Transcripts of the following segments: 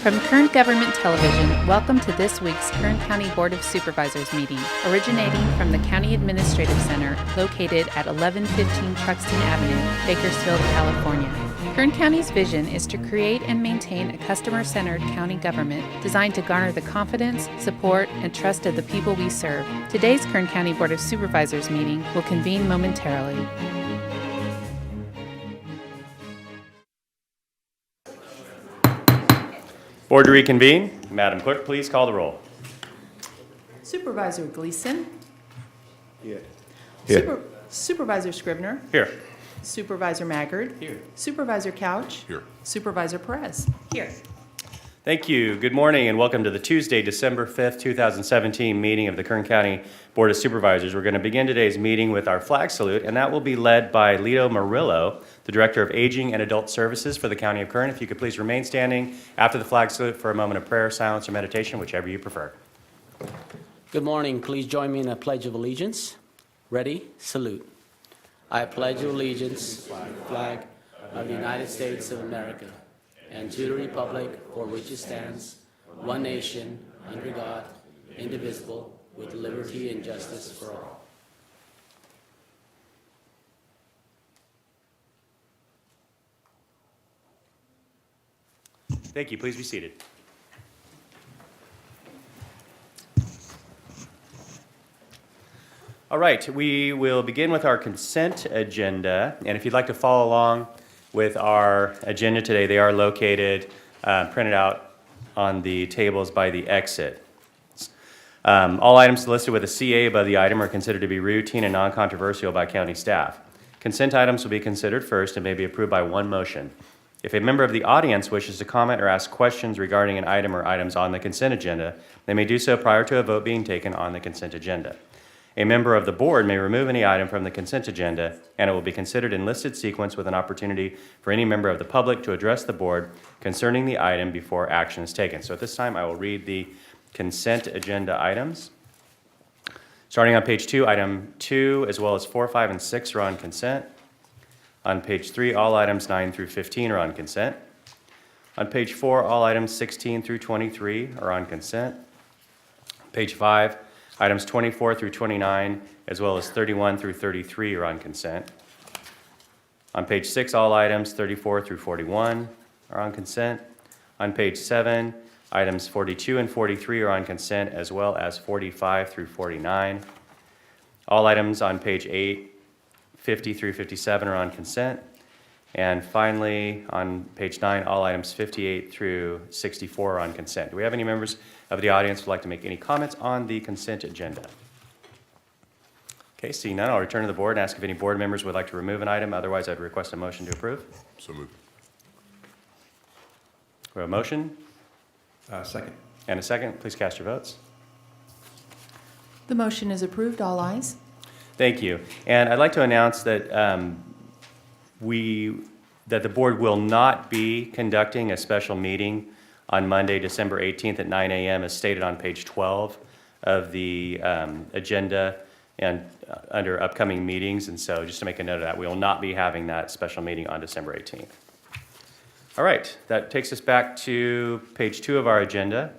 From Kern Government Television, welcome to this week's Kern County Board of Supervisors meeting, originating from the County Administrative Center located at 1115 Truxtun Avenue, Bakersfield, California. Kern County's vision is to create and maintain a customer-centered county government designed to garner the confidence, support, and trust of the people we serve. Today's Kern County Board of Supervisors meeting will convene momentarily. Board to reconvene. Madam Clerk, please call the roll. Supervisor Gleason. Here. Supervisor Scribner. Here. Supervisor Maggard. Here. Supervisor Couch. Here. Supervisor Perez. Here. Thank you. Good morning and welcome to the Tuesday, December 5th, 2017 meeting of the Kern County Board of Supervisors. We're going to begin today's meeting with our flag salute, and that will be led by Lito Murillo, the Director of Aging and Adult Services for the County of Kern. If you could please remain standing after the flag salute for a moment of prayer, silence, or meditation, whichever you prefer. Good morning. Please join me in a pledge of allegiance. Ready? Salute. I pledge allegiance to the flag of the United States of America and to the republic for which it stands, one nation, under God, indivisible, with liberty and justice for all. Thank you. Please be seated. All right, we will begin with our consent agenda, and if you'd like to follow along with our agenda today, they are located, printed out on the tables by the exit. All items listed with a CA above the item are considered to be routine and non-controversial by county staff. Consent items will be considered first and may be approved by one motion. If a member of the audience wishes to comment or ask questions regarding an item or items on the consent agenda, they may do so prior to a vote being taken on the consent agenda. A member of the board may remove any item from the consent agenda, and it will be considered in listed sequence with an opportunity for any member of the public to address the board concerning the item before action is taken. So at this time, I will read the consent agenda items. Starting on page 2, item 2, as well as 4, 5, and 6 are on consent. On page 3, all items 9 through 15 are on consent. On page 4, all items 16 through 23 are on consent. Page 5, items 24 through 29, as well as 31 through 33 are on consent. On page 6, all items 34 through 41 are on consent. On page 7, items 42 and 43 are on consent, as well as 45 through 49. All items on page 8, 50 through 57 are on consent. And finally, on page 9, all items 58 through 64 are on consent. Do we have any members of the audience who would like to make any comments on the consent agenda? Okay, seeing none, I'll return to the board and ask if any board members would like to remove an item. Otherwise, I'd request a motion to approve. So moved. We have a motion Second. and a second. Please cast your votes. The motion is approved. All ayes. Thank you. And I'd like to announce that that the board will not be conducting a special meeting on Monday, December 18th at 9 a.m. as stated on page 12 of the agenda and under upcoming meetings. And so just to make a note of that, we will not be having that special meeting on December 18th. All right, that takes us back to page 2 of our agenda.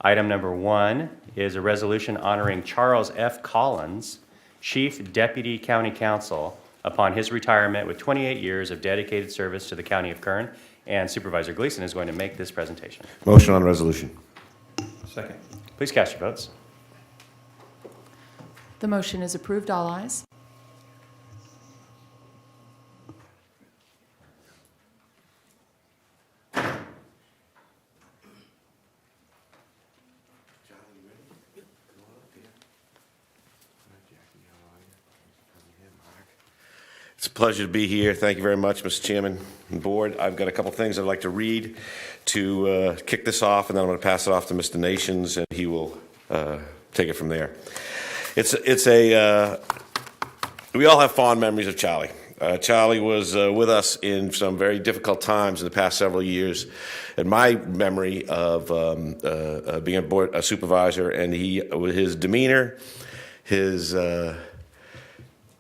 Item number 1 is a resolution honoring Charles F. Collins, Chief Deputy County Counsel, upon his retirement with 28 years of dedicated service to the County of Kern. And Supervisor Gleason is going to make this presentation. Motion on resolution. Second. Please cast your votes. The motion is approved. All ayes. It's a pleasure to be here. Thank you very much, Mr. Chairman and Board. I've got a couple things I'd like to read to kick this off, and then I'm going to pass it off to Mr. Nations, and he will take it from there. We all have fond memories of Charlie. Charlie was with us in some very difficult times in the past several years. And my memory of being a supervisor, and his demeanor, his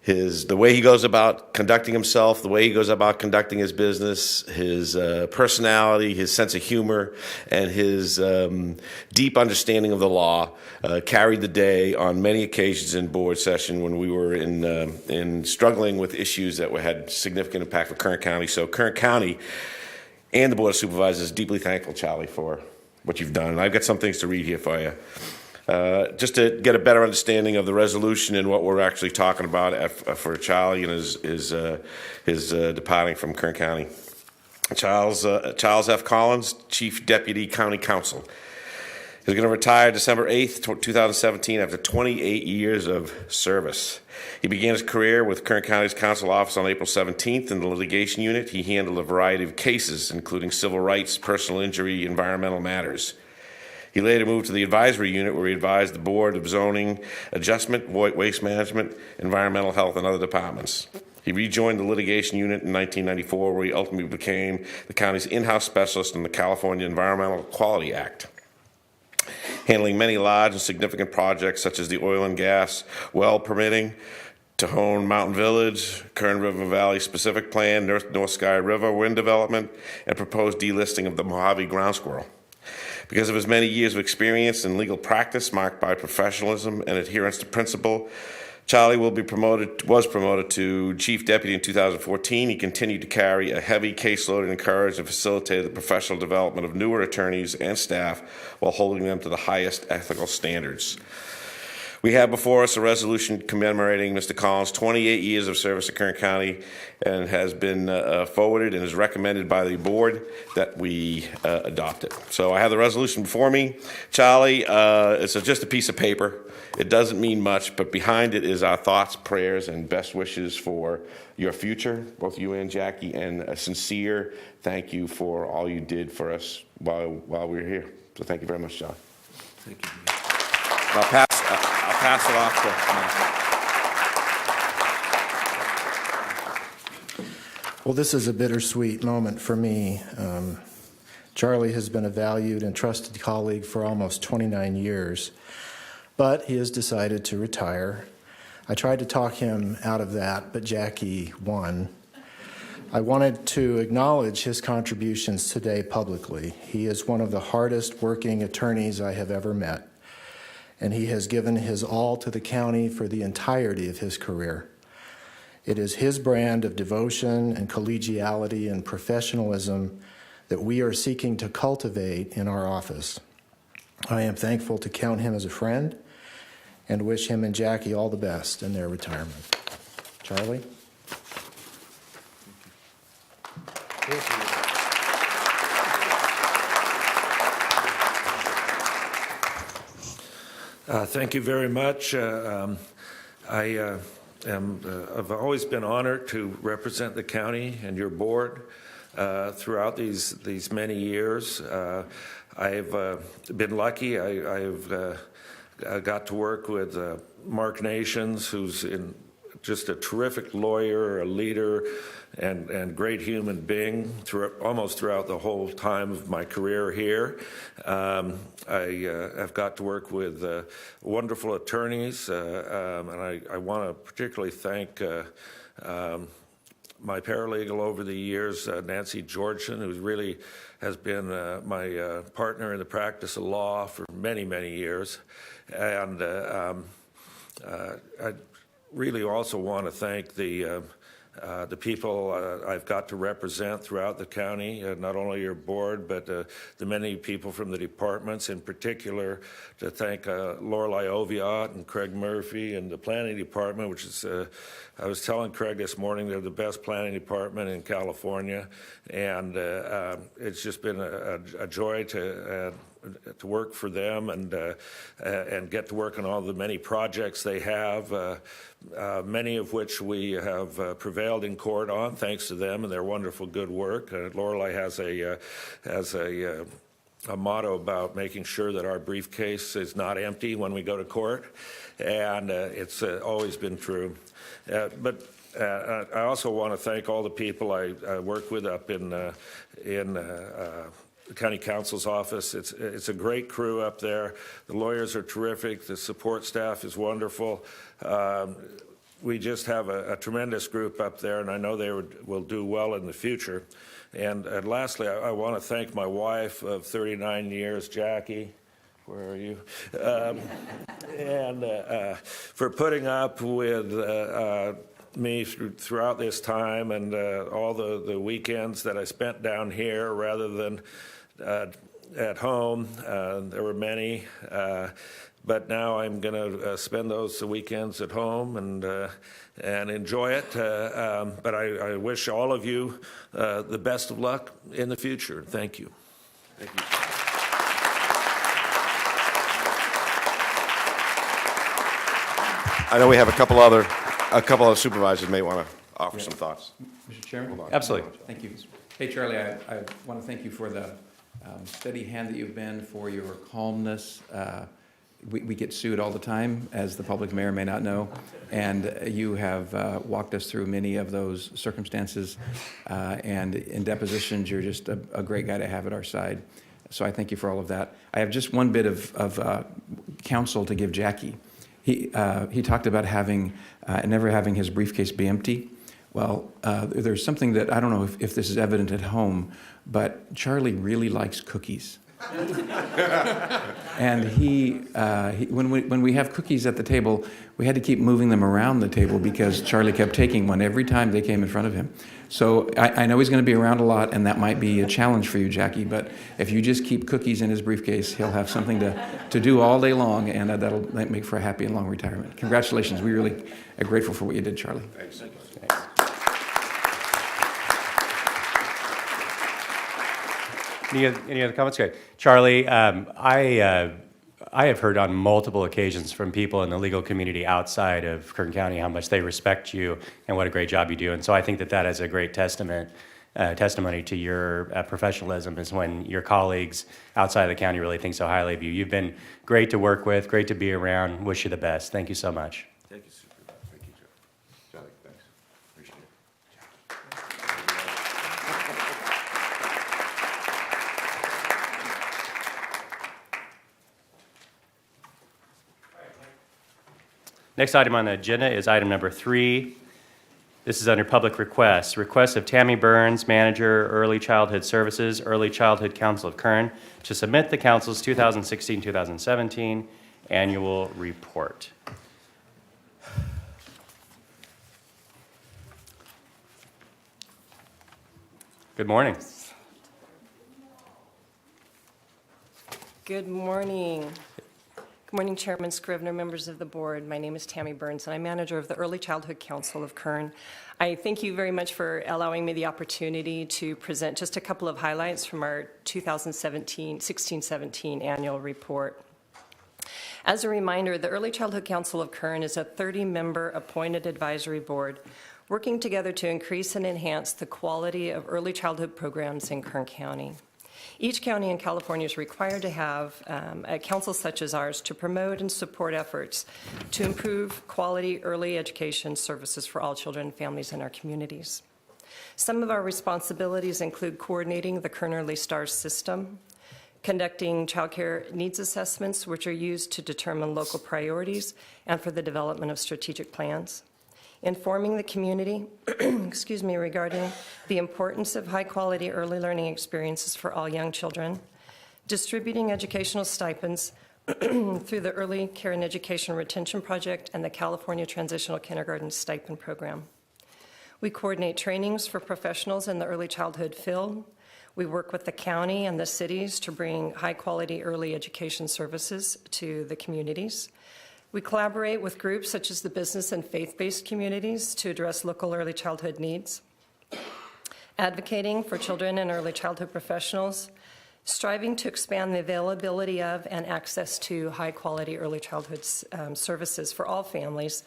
the way he goes about conducting himself, the way he goes about conducting his business, his personality, his sense of humor, and his deep understanding of the law carried the day on many occasions in board session when we were in struggling with issues that had significant impact for Kern County. So Kern County and the Board of Supervisors is deeply thankful, Charlie, for what you've done. And I've got some things to read here for you. Just to get a better understanding of the resolution and what we're actually talking about for Charlie and his departing from Kern County. Charles F. Collins, Chief Deputy County Counsel, is going to retire December 8th, 2017 after 28 years of service. He began his career with Kern County's Counsel Office on April 17th in the litigation unit. He handled a variety of cases, including civil rights, personal injury, environmental matters. He later moved to the advisory unit where he advised the Board of Zoning, Adjustment, Waste Management, Environmental Health, and other departments. He rejoined the litigation unit in 1994 where he ultimately became the county's in-house specialist in the California Environmental Quality Act, handling many large and significant projects such as the oil and gas well permitting, Tejon Mountain Village, Kern River Valley Specific Plan, North Sky River Wind Development, and proposed delisting of the Mojave ground squirrel. Because of his many years of experience in legal practice marked by professionalism and adherence to principle, Charlie was promoted to Chief Deputy in 2014. He continued to carry a heavy caseload and encouraged and facilitated the professional development of newer attorneys and staff while holding them to the highest ethical standards. We have before us a resolution commemorating Mr. Collins' 28 years of service to Kern County and has been forwarded and is recommended by the board that we adopt it. So I have the resolution before me. Charlie, it's just a piece of paper. It doesn't mean much, but behind it is our thoughts, prayers, and best wishes for your future, both you and Jackie, and a sincere thank you for all you did for us while we were here. So thank you very much, Charlie. Thank you. I'll pass it off to Mike. Well, this is a bittersweet moment for me. Charlie has been a valued and trusted colleague for almost 29 years, but he has decided to retire. I tried to talk him out of that, but Jackie won. I wanted to acknowledge his contributions today publicly. He is one of the hardest working attorneys I have ever met, and he has given his all to the county for the entirety of his career. It is his brand of devotion and collegiality and professionalism that we are seeking to cultivate in our office. I am thankful to count him as a friend and wish him and Jackie all the best in their retirement. Charlie? Thank you very much. I've always been honored to represent the county and your board throughout these many years. I've been lucky. I've got to work with Mark Nations, who's just a terrific lawyer, a leader, and great human being almost throughout the whole time of my career here. I have got to work with wonderful attorneys, and I want to particularly thank my paralegal over the years, Nancy Georgeson, who really has been my partner in the practice of law for many, many years. And I really also want to thank the people I've got to represent throughout the county, not only your board, but the many people from the departments, in particular to thank Lorelei Oviatt and Craig Murphy and the planning department, which is, I was telling Craig this morning, they're the best planning department in California, and it's just been a joy to work for them and get to work on all the many projects they have, many of which we have prevailed in court on, thanks to them and their wonderful good work. Lorelei has a motto about making sure that our briefcase is not empty when we go to court, and it's always been true. But I also want to thank all the people I work with up in the County Counsel's office. It's a great crew up there. The lawyers are terrific. The support staff is wonderful. we just have a tremendous group up there, and I know they will do well in the future. And lastly, I want to thank my wife of 39 years, Jackie. Where are you? For putting up with me throughout this time, and all the weekends that I spent down here rather than at home. There were many, but now I'm going to spend those weekends at home and enjoy it. But I wish all of you the best of luck in the future. Thank you. Thank you. I know we have a couple of supervisors may want to offer some thoughts. Mr. Chairman? Absolutely. Thank you. Hey, Charlie, I want to thank you for the steady hand that you've been, for your calmness. We get sued all the time, as the public may or may not know, and you have walked us through many of those circumstances, and in depositions, you're just a great guy to have at our side. So I thank you for all of that. I have just one bit of counsel to give Jackie. He talked about never having his briefcase be empty. Well, there's something that I don't know if this is evident at home, but Charlie really likes cookies. And when we have cookies at the table, we had to keep moving them around the table because Charlie kept taking one every time they came in front of him. So I know he's going to be around a lot, and that might be a challenge for you, Jackie, but if you just keep cookies in his briefcase, he'll have something to do all day long, and that'll make for a happy and long retirement. Congratulations. We really are grateful for what you did, Charlie. Thanks. Thanks. Any other comments? Great. Charlie, I have heard on multiple occasions from people in the legal community outside of Kern County how much they respect you and what a great job you do. And so I think that is a great testimony to your professionalism, is when your colleagues outside of the county really think so highly of you. You've been great to work with, great to be around. Wish you the best. Thank you so much. Thank you, Supervisor. Thank you, Charlie. Thanks. Appreciate it. Next item on the agenda is item number 3. This is under public requests. Request of Tammy Burns, Manager, Early Childhood Services, Early Childhood Counsel of Kern, to submit the council's 2016-2017 annual report. Good morning. Good morning. Good morning, Chairman Scrivener, members of the board. My name is Tammy Burns, and I'm manager of the Early Childhood Counsel of Kern. I thank you very much for allowing me the opportunity to present just a couple of highlights from our 2016-17 annual report. As a reminder, the Early Childhood Counsel of Kern is a 30-member appointed advisory board working together to increase and enhance the quality of early childhood programs in Kern County. Each county in California is required to have a council such as ours to promote and support efforts to improve quality early education services for all children and families in our communities. Some of our responsibilities include coordinating the Kern Early Stars system, conducting child care needs assessments, which are used to determine local priorities and for the development of strategic plans, informing the community regarding the importance of high-quality early learning experiences for all young children, distributing educational stipends through the Early Care and Education Retention Project and the California Transitional Kindergarten Stipend Program. We coordinate trainings for professionals in the early childhood field. We work with the county and the cities to bring high-quality early education services to the communities. We collaborate with groups such as the business and faith-based communities to address local early childhood needs, advocating for children and early childhood professionals, striving to expand the availability of and access to high-quality early childhood services for all families,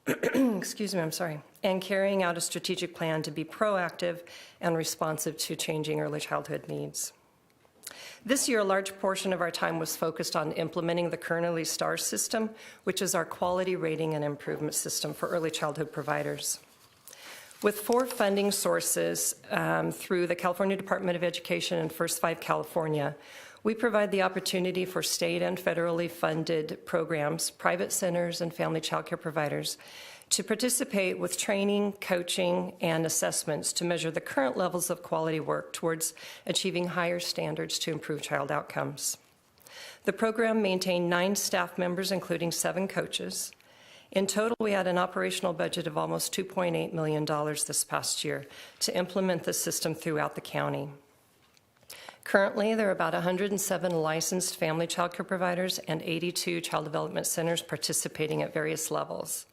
and carrying out a strategic plan to be proactive and responsive to changing early childhood needs. This year, a large portion of our time was focused on implementing the Kern Early Stars system, which is our quality rating and improvement system for early childhood providers. With 4 funding sources through the California Department of Education and First 5 California, We provide the opportunity for state and federally funded programs, private centers, and family child care providers to participate with training, coaching, and assessments to measure the current levels of quality work towards achieving higher standards to improve child outcomes. The program maintained 9 staff members, including 7 coaches. In total, we had an operational budget of almost $2.8 million this past year to implement the system throughout the county. Currently, there are about 107 licensed family child care providers and 82 child development centers participating at various levels.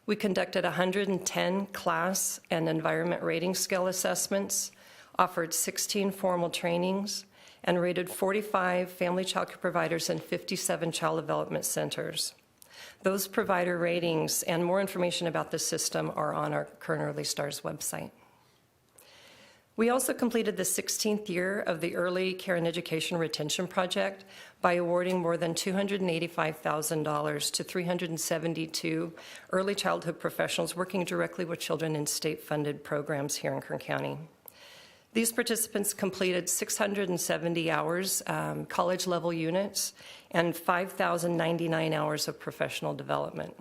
We conducted 110 class and environment rating scale assessments, offered 16 formal trainings, and rated 45 family child care providers and 57 child development centers. Those provider ratings and more information about the system are on our Kern Early Stars website. We also completed the 16th year of the Early Care and Education Retention Project by awarding more than $285,000 to 372 early childhood professionals working directly with children in state-funded programs here in Kern County. These participants completed 670 hours, college-level units, and 5,099 hours of professional development.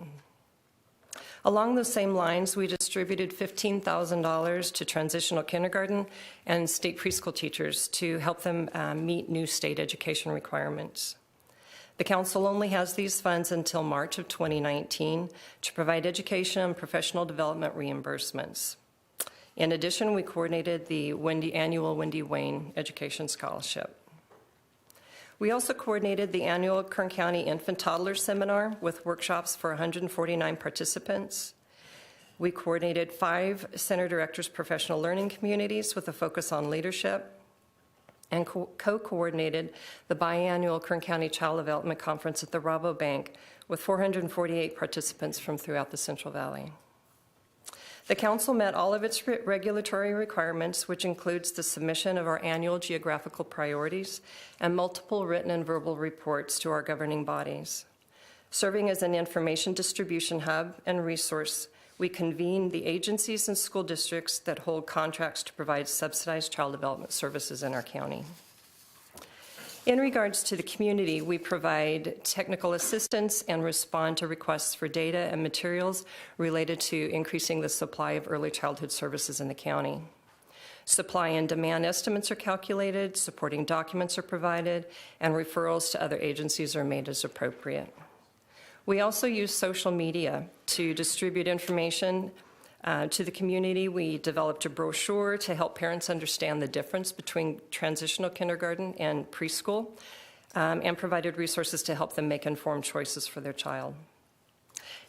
Along those same lines, we distributed $15,000 to transitional kindergarten and state preschool teachers to help them meet new state education requirements. The council only has these funds until March of 2019 to provide education and professional development reimbursements. In addition, we coordinated the annual Wendy Wayne Education Scholarship. We also coordinated the annual Kern County Infant Toddler Seminar with workshops for 149 participants. We coordinated 5 center directors' professional learning communities with a focus on leadership, and co-coordinated the biannual Kern County Child Development Conference at the Rabobank with 448 participants from throughout the Central Valley. The council met all of its regulatory requirements, which includes the submission of our annual geographical priorities and multiple written and verbal reports to our governing bodies. Serving as an information distribution hub and resource, we convene the agencies and school districts that hold contracts to provide subsidized child development services in our county. In regards to the community, we provide technical assistance and respond to requests for data and materials related to increasing the supply of early childhood services in the county. Supply and demand estimates are calculated, supporting documents are provided, and referrals to other agencies are made as appropriate. We also use social media to distribute information to the community. We developed a brochure to help parents understand the difference between transitional kindergarten and preschool, and provided resources to help them make informed choices for their child.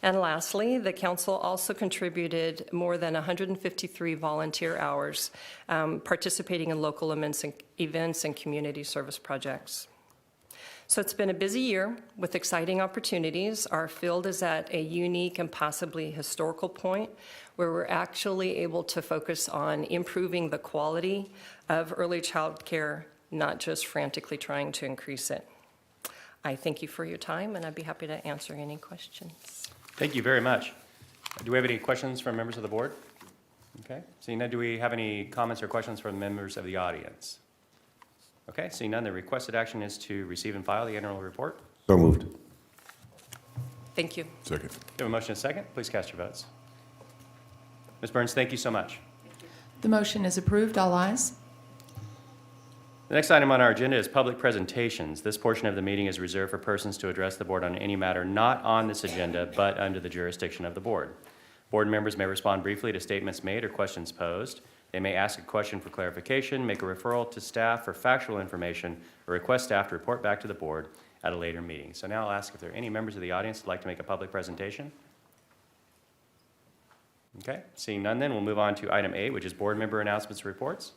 And lastly, the council also contributed more than 153 volunteer hours participating in local events and community service projects. So it's been a busy year with exciting opportunities. Our field is at a unique and possibly historical point where we're actually able to focus on improving the quality of early child care, not just frantically trying to increase it. I thank you for your time, and I'd be happy to answer any questions. Thank you very much. Do we have any questions from members of the board? Okay. Seeing none, do we have any comments or questions from members of the audience? Okay. Seeing none, the requested action is to receive and file the annual report. So moved. Thank you. Second. Do we have a motion and a second? Please cast your votes. Ms. Burns, thank you so much. The motion is approved. All ayes. The next item on our agenda is public presentations. This portion of the meeting is reserved for persons to address the board on any matter not on this agenda, but under the jurisdiction of the board. Board members may respond briefly to statements made or questions posed. They may ask a question for clarification, make a referral to staff for factual information, or request staff to report back to the board at a later meeting. So now I'll ask if there are any members of the audience who'd like to make a public presentation. Okay, seeing none then, we'll move on to item 8, which is board member announcements and reports.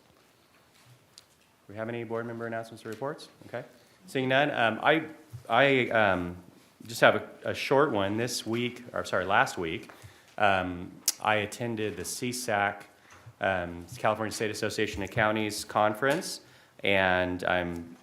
Do we have any board member announcements or reports? Okay. Seeing none, I just have a short one. Last week, I attended the CSAC, California State Association of Counties Conference, and I'm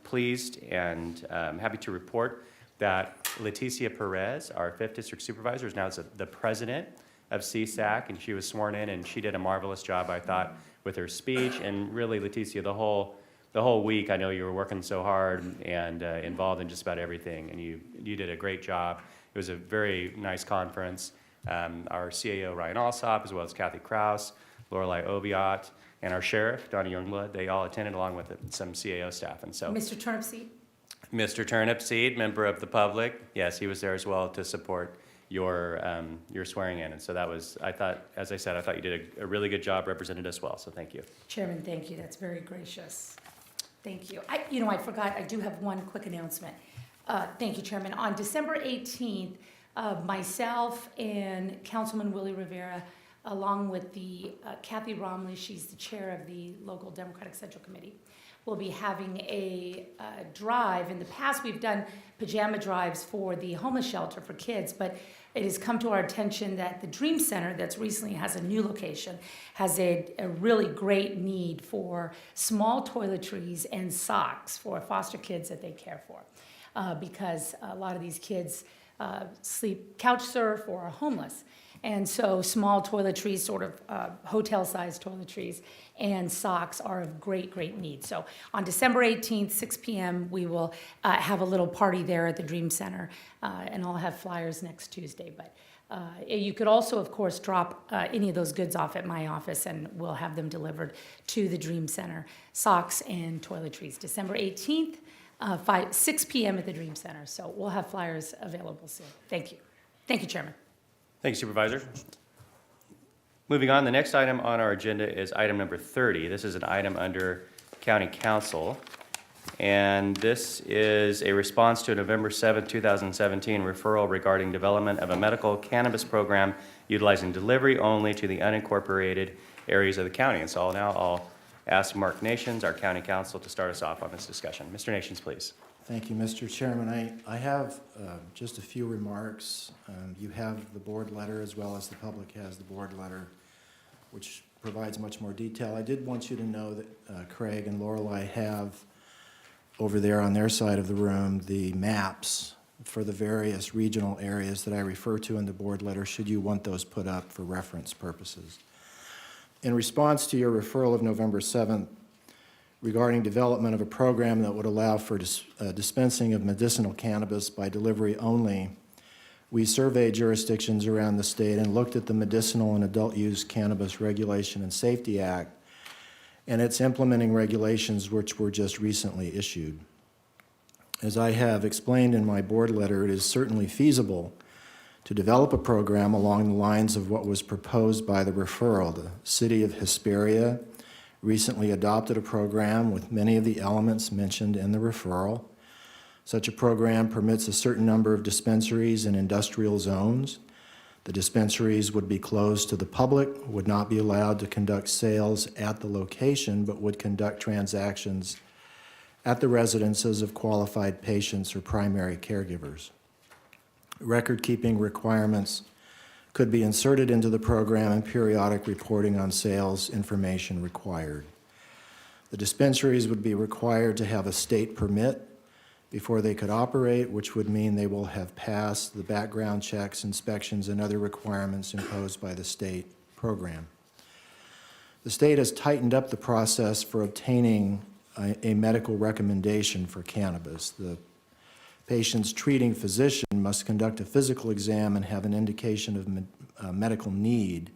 pleased and happy to report that Leticia Perez, our 5th District Supervisor, is now the president of CSAC, and she was sworn in, and she did a marvelous job, I thought, with her speech. And really, Leticia, the whole the whole week, I know you were working so hard and involved in just about everything, and you did a great job. It was a very nice conference. Our CAO, Ryan Alsop, as well as Kathy Kraus, Lorelei Obiot, and our sheriff, Donnie Youngblood, they all attended along with some CAO staff. And so Mr. Turnipseed? Mr. Turnipseed, member of the public, yes, he was there as well to support your swearing in. And so that was, I thought, as I said, I thought you did a really good job, represented us well, so thank you. Chairman, thank you. That's very gracious. Thank you. I forgot, I do have one quick announcement. Thank you, Chairman. On December 18th, myself and Councilman Willie Rivera, along with the Kathy Romley, she's the chair of the local Democratic Central Committee, will be having a drive. In the past, we've done pajama drives for the homeless shelter for kids, but it has come to our attention that the Dream Center, that's recently has a new location, has a really great need for small toiletries and socks for foster kids that they care for, because a lot of these kids sleep couch surf or are homeless. And so small toiletries, sort of hotel-sized toiletries, and socks are of great, great need. So on December 18th, 6 p.m., we will have a little party there at the Dream Center, and I'll have flyers next Tuesday. But you could also, of course, drop any of those goods off at my office, and we'll have them delivered to the Dream Center, socks and toiletries. December 18th, 6 p.m. at the Dream Center. So we'll have flyers available soon. Thank you. Thank you, Chairman. Thank you, Supervisor. Moving on, the next item on our agenda is item number 30. This is an item under County Counsel, and this is a response to a November 7, 2017 referral regarding development of a medical cannabis program utilizing delivery only to the unincorporated areas of the county. And so I'll ask Mark Nations, our County Counsel, to start us off on this discussion. Mr. Nations, please. Thank you, Mr. Chairman. I have just a few remarks. You have the board letter as well as the public has the board letter, which provides much more detail. I did want you to know that Craig and Lorelei have over there on their side of the room the maps for the various regional areas that I refer to in the board letter, should you want those put up for reference purposes. In response to your referral of November 7th, regarding development of a program that would allow for dispensing of medicinal cannabis by delivery only, we surveyed jurisdictions around the state and looked at the Medicinal and Adult Use Cannabis Regulation and Safety Act and its implementing regulations, which were just recently issued. As I have explained in my board letter, it is certainly feasible to develop a program along the lines of what was proposed by the referral. The city of Hesperia recently adopted a program with many of the elements mentioned in the referral. Such a program permits a certain number of dispensaries in industrial zones. The dispensaries would be closed to the public, would not be allowed to conduct sales at the location, but would conduct transactions at the residences of qualified patients or primary caregivers. Record-keeping requirements could be inserted into the program, and periodic reporting on sales information required. The dispensaries would be required to have a state permit before they could operate, which would mean they will have passed the background checks, inspections, and other requirements imposed by the state program. The state has tightened up the process for obtaining a medical recommendation for cannabis. The patient's treating physician must conduct a physical exam and have an indication of medical need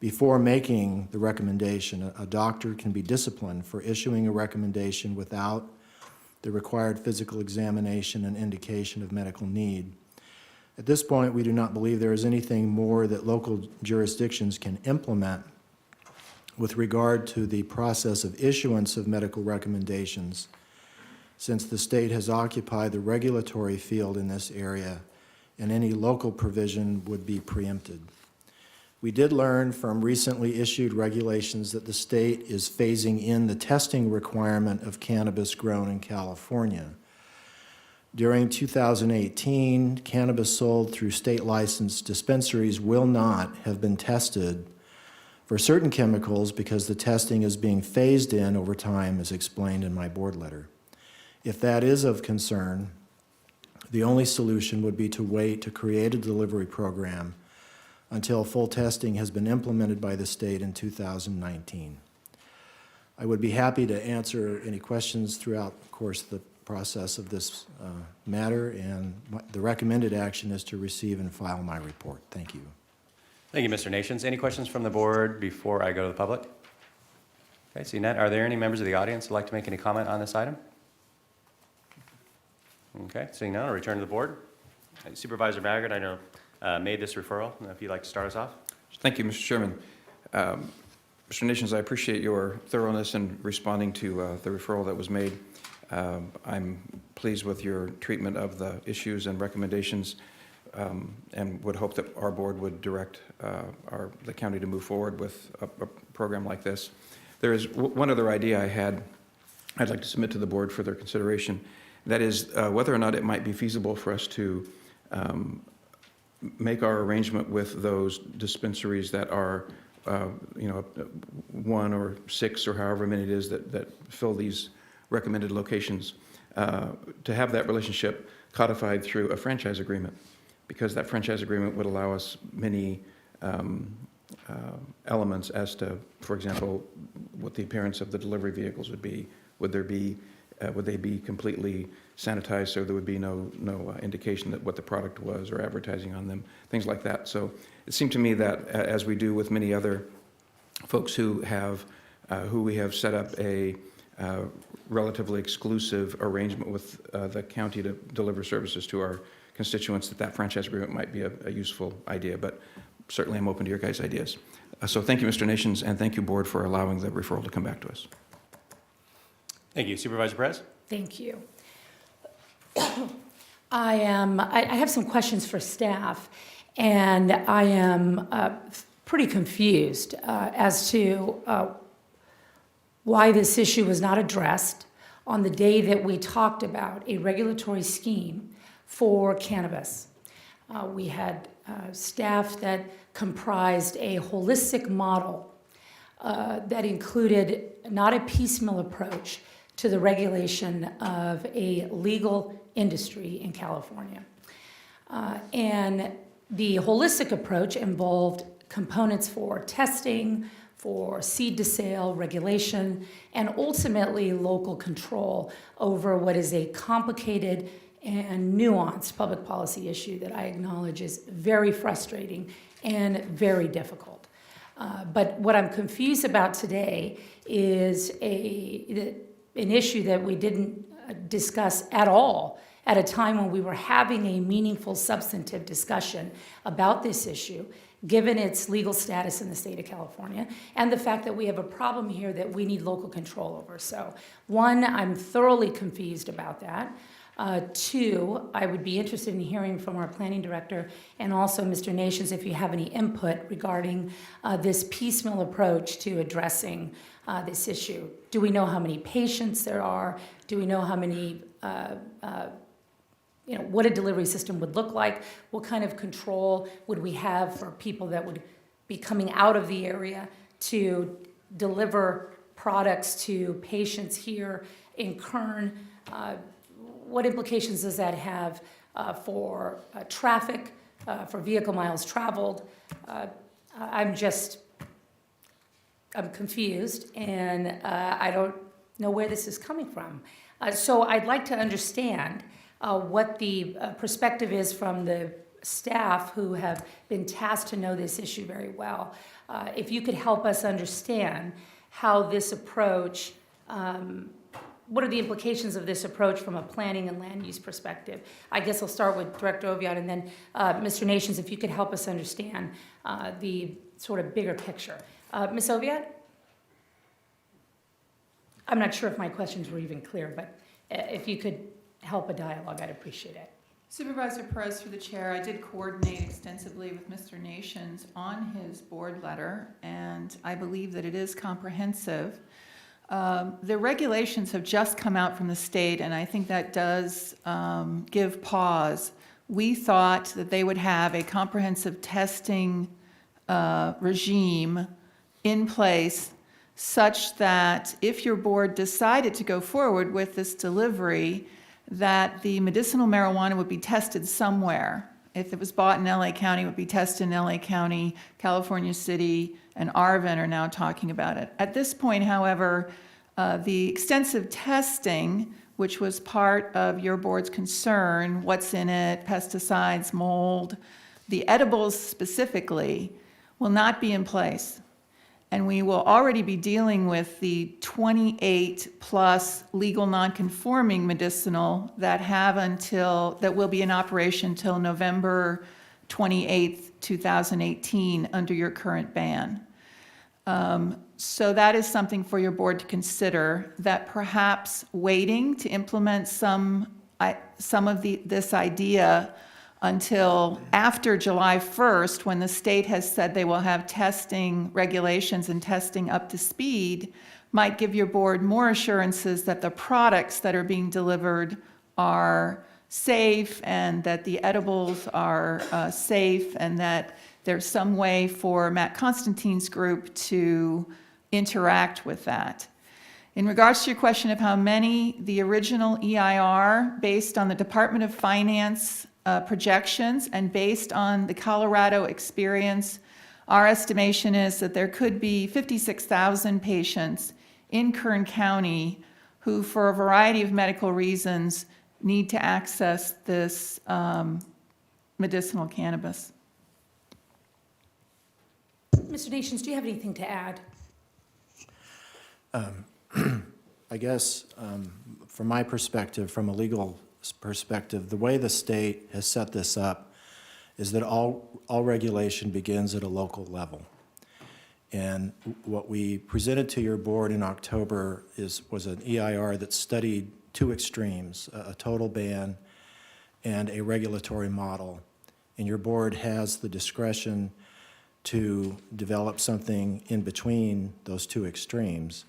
before making the recommendation. A doctor can be disciplined for issuing a recommendation without the required physical examination and indication of medical need. At this point, we do not believe there is anything more that local jurisdictions can implement with regard to the process of issuance of medical recommendations, since the state has occupied the regulatory field in this area, and any local provision would be preempted. We did learn from recently issued regulations that the state is phasing in the testing requirement of cannabis grown in California. During 2018, cannabis sold through state-licensed dispensaries will not have been tested for certain chemicals because the testing is being phased in over time, as explained in my board letter. If that is of concern, the only solution would be to wait to create a delivery program until full testing has been implemented by the state in 2019. I would be happy to answer any questions throughout, of course, the process of this matter, and the recommended action is to receive and file my report. Thank you. Thank you, Mr. Nations. Any questions from the board before I go to the public? Okay, seeing none, are there any members of the audience who'd like to make any comment on this item? Okay, seeing none, I'll return to the board. Supervisor Maggard, I know, made this referral. If you'd like to start us off. Thank you, Mr. Chairman. Mr. Nations, I appreciate your thoroughness in responding to the referral that was made. I'm pleased with your treatment of the issues and recommendations, and would hope that our board would direct the county to move forward with a program like this. There is one other idea I'd like to submit to the board for their consideration. That is whether or not it might be feasible for us to make our arrangement with those dispensaries that are, 1 or 6 or however many it is that fill these recommended locations, to have that relationship codified through a franchise agreement, because that franchise agreement would allow us many elements as to, for example, what the appearance of the delivery vehicles would be. Would they be completely sanitized so there would be no indication that what the product was or advertising on them, things like that. So it seemed to me that, as we do with many other folks who we have set up a relatively exclusive arrangement with the county to deliver services to our constituents, that franchise agreement might be a useful idea. But certainly I'm open to your guys' ideas. So thank you, Mr. Nations, and thank you, board, for allowing the referral to come back to us. Thank you. Supervisor Perez? Thank you. I have some questions for staff, and I am pretty confused as to why this issue was not addressed on the day that we talked about a regulatory scheme for cannabis. We had staff that comprised a holistic model that included not a piecemeal approach to the regulation of a legal industry in California. And the holistic approach involved components for testing, for seed to sale regulation, and ultimately local control over what is a complicated and nuanced public policy issue that I acknowledge is very frustrating and very difficult. But what I'm confused about today is an issue that we didn't discuss at all at a time when we were having a meaningful, substantive discussion about this issue, given its legal status in the state of California, and the fact that we have a problem here that we need local control over. So, one, I'm thoroughly confused about that. Two, I would be interested in hearing from our planning director and also Mr. Nations if you have any input regarding this piecemeal approach to addressing this issue. Do we know how many patients there are? Do we know how many, what a delivery system would look like? What kind of control would we have for people that would be coming out of the area to deliver products to patients here in Kern? What implications does that have for traffic, for vehicle miles traveled? I'm confused, and I don't know where this is coming from. So I'd like to understand what the perspective is from the staff who have been tasked to know this issue very well. If you could help us understand how this approach, what are the implications of this approach from a planning and land use perspective? I guess I'll start with Director Oviatt, and then Mr. Nations, if you could help us understand the sort of bigger picture. Ms. Oviatt? I'm not sure if my questions were even clear, but if you could help a dialogue, I'd appreciate it. Supervisor Perez, through the chair, I did coordinate extensively with Mr. Nations on his board letter, and I believe that it is comprehensive. The regulations have just come out from the state, and I think that does give pause. We thought that they would have a comprehensive testing regime in place such that if your board decided to go forward with this delivery, that the medicinal marijuana would be tested somewhere. If it was bought in LA County, it would be tested in LA County. California City and Arvin are now talking about it. At this point, however, the extensive testing, which was part of your board's concern, what's in it, pesticides, mold, the edibles specifically, will not be in place. And we will already be dealing with the 28-plus legal non-conforming medicinal that will be in operation till November 28th, 2018, under your current ban. So that is something for your board to consider, that perhaps waiting to implement some of this idea until after July 1st, when the state has said they will have testing regulations and testing up to speed, might give your board more assurances that the products that are being delivered are safe and that the edibles are safe and that there's some way for Matt Constantine's group to interact with that. In regards to your question of how many, the original EIR, based on the Department of Finance projections and based on the Colorado experience, our estimation is that there could be 56,000 patients in Kern County who, for a variety of medical reasons, need to access this medicinal cannabis. Mr. Nations, do you have anything to add? I guess from my perspective, from a legal perspective, the way the state has set this up is that all regulation begins at a local level. And what we presented to your board in October was an EIR that studied two extremes, a total ban and a regulatory model. And your board has the discretion to develop something in between those two extremes.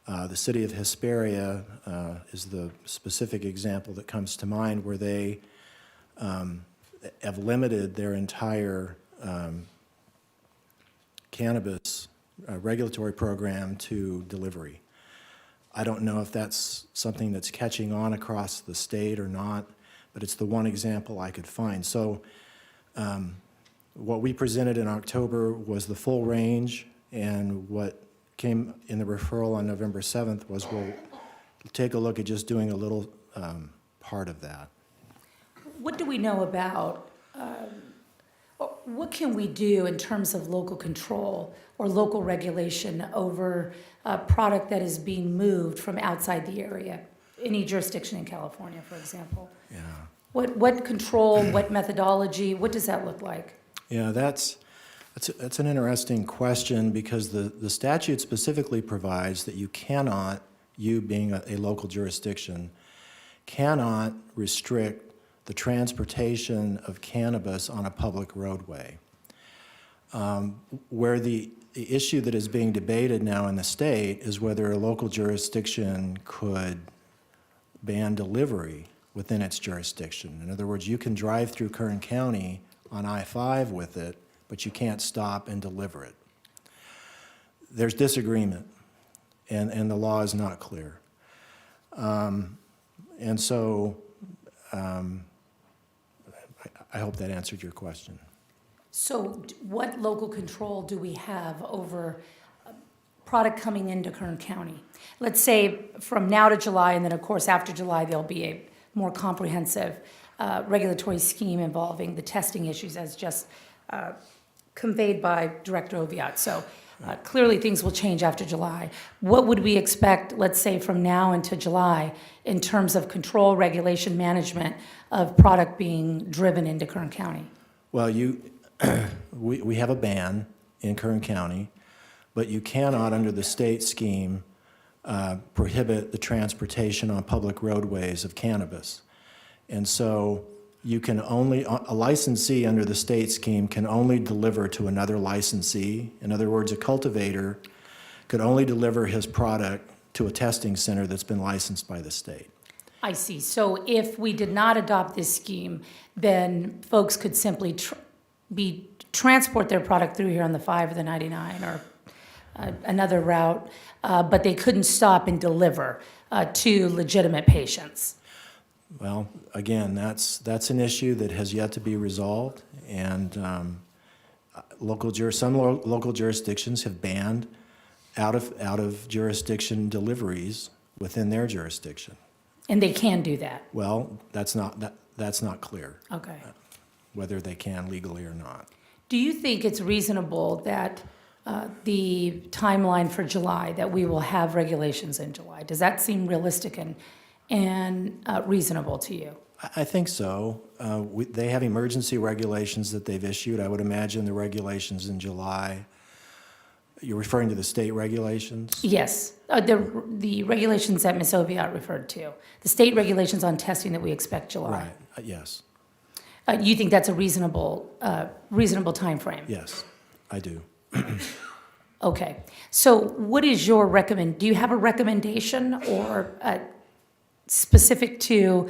The city of Hesperia is the specific example that comes to mind, where they have limited their entire cannabis regulatory program to delivery. I don't know if that's something that's catching on across the state or not, but it's the one example I could find. So what we presented in October was the full range, and what came in the referral on November 7th was we'll take a look at just doing a little part of that. What do we know about, what can we do in terms of local control or local regulation over a product that is being moved from outside the area? Any jurisdiction in California, for example? Yeah. What control, what methodology, what does that look like? Yeah, that's an interesting question, because the statute specifically provides that you cannot, you being a local jurisdiction, cannot restrict the transportation of cannabis on a public roadway. Where the issue that is being debated now in the state is whether a local jurisdiction could ban delivery within its jurisdiction. In other words, you can drive through Kern County on I-5 with it, but you can't stop and deliver it. There's disagreement, and the law is not clear. And so I hope that answered your question. So what local control do we have over a product coming into Kern County? Let's say from now to July, and then of course after July, there'll be a more comprehensive regulatory scheme involving the testing issues as just conveyed by Director Oviatt. So clearly things will change after July. What would we expect, let's say, from now into July in terms of control, regulation, management of product being driven into Kern County? Well, we have a ban in Kern County, but you cannot, under the state scheme, prohibit the transportation on public roadways of cannabis. And so you can only, a licensee under the state scheme can only deliver to another licensee. In other words, a cultivator could only deliver his product to a testing center that's been licensed by the state. I see. So if we did not adopt this scheme, then folks could simply transport their product through here on the 5 or the 99 or another route, but they couldn't stop and deliver to legitimate patients. Well, again, that's an issue that has yet to be resolved, and some local jurisdictions have banned out of jurisdiction deliveries within their jurisdiction. And they can do that? Well, that's not clear, Okay. whether they can legally or not. Do you think it's reasonable that the timeline for July, that we will have regulations in July? Does that seem realistic and reasonable to you? I think so. They have emergency regulations that they've issued. I would imagine the regulations in July. You're referring to the state regulations? Yes, the regulations that Ms. Oviatt referred to, the state regulations on testing that we expect July. Right, yes, You think that's a reasonable timeframe? yes, I do. Okay, so what is your do you have a recommendation or specific to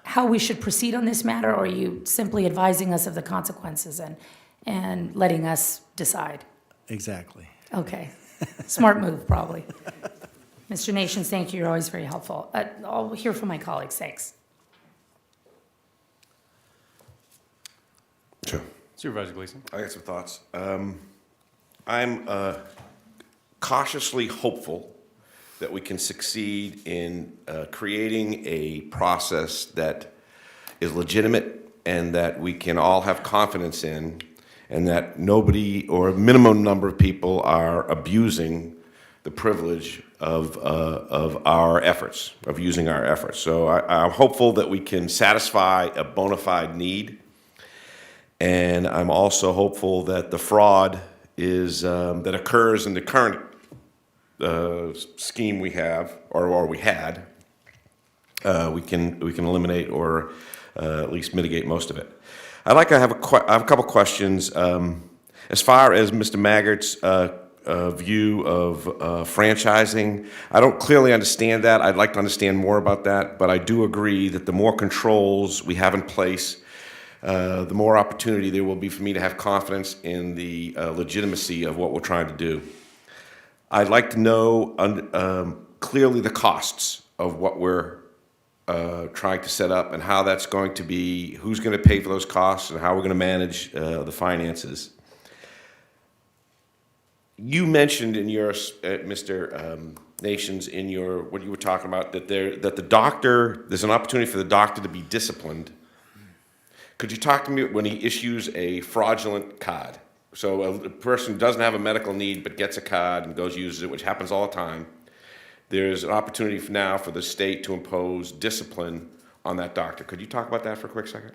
how we should proceed on this matter, or are you simply advising us of the consequences and letting us decide? Exactly. Okay, smart move, probably. Mr. Nations, thank you, you're always very helpful. I'll hear from my colleagues, thanks. Sure. Supervisor Gleason. I got some thoughts. I'm cautiously hopeful that we can succeed in creating a process that is legitimate and that we can all have confidence in, and that nobody or a minimum number of people are abusing the privilege of our efforts, of using our efforts. So I'm hopeful that we can satisfy a bona fide need. And I'm also hopeful that the fraud is that occurs in the current scheme we have, or we had, we can eliminate or at least mitigate most of it. I have a couple questions as far as Mr. Maggart's view of franchising. I don't clearly understand that. I'd like to understand more about that, but I do agree that the more controls we have in place, the more opportunity there will be for me to have confidence in the legitimacy of what we're trying to do. I'd like to know clearly the costs of what we're trying to set up and how that's going to be, who's going to pay for those costs and how we're going to manage the finances. You mentioned in your, Mr. Nations, in your, what you were talking about, that the doctor, there's an opportunity for the doctor to be disciplined. Could you talk to me when he issues a fraudulent card? So a person who doesn't have a medical need but gets a card and goes uses it, which happens all the time. There's an opportunity now for the state to impose discipline on that doctor. Could you talk about that for a quick second?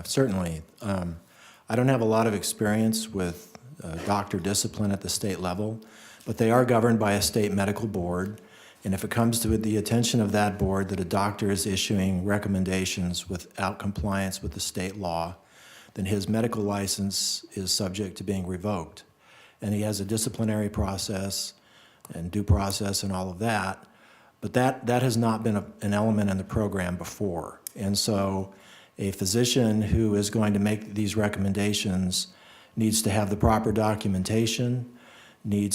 Certainly. I don't have a lot of experience with doctor discipline at the state level, but they are governed by a state medical board. And if it comes to the attention of that board that a doctor is issuing recommendations without compliance with the state law, then his medical license is subject to being revoked. And he has a disciplinary process and due process and all of that, but that has not been an element in the program before. And so a physician who is going to make these recommendations needs to have the proper documentation, he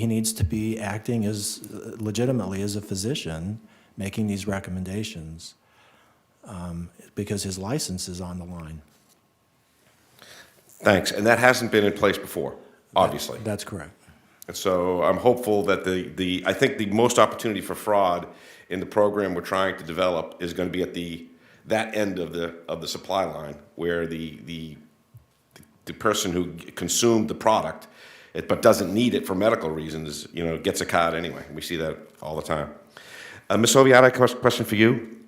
needs to be acting as legitimately as a physician making these recommendations because his license is on the line. Thanks. And that hasn't been in place before, obviously. That's correct. And so I'm hopeful that I think the most opportunity for fraud in the program we're trying to develop is going to be at that end of the supply line, where the person who consumed the product but doesn't need it for medical reasons, gets a card anyway. We see that all the time. Ms. Oviatt, I have a question for you.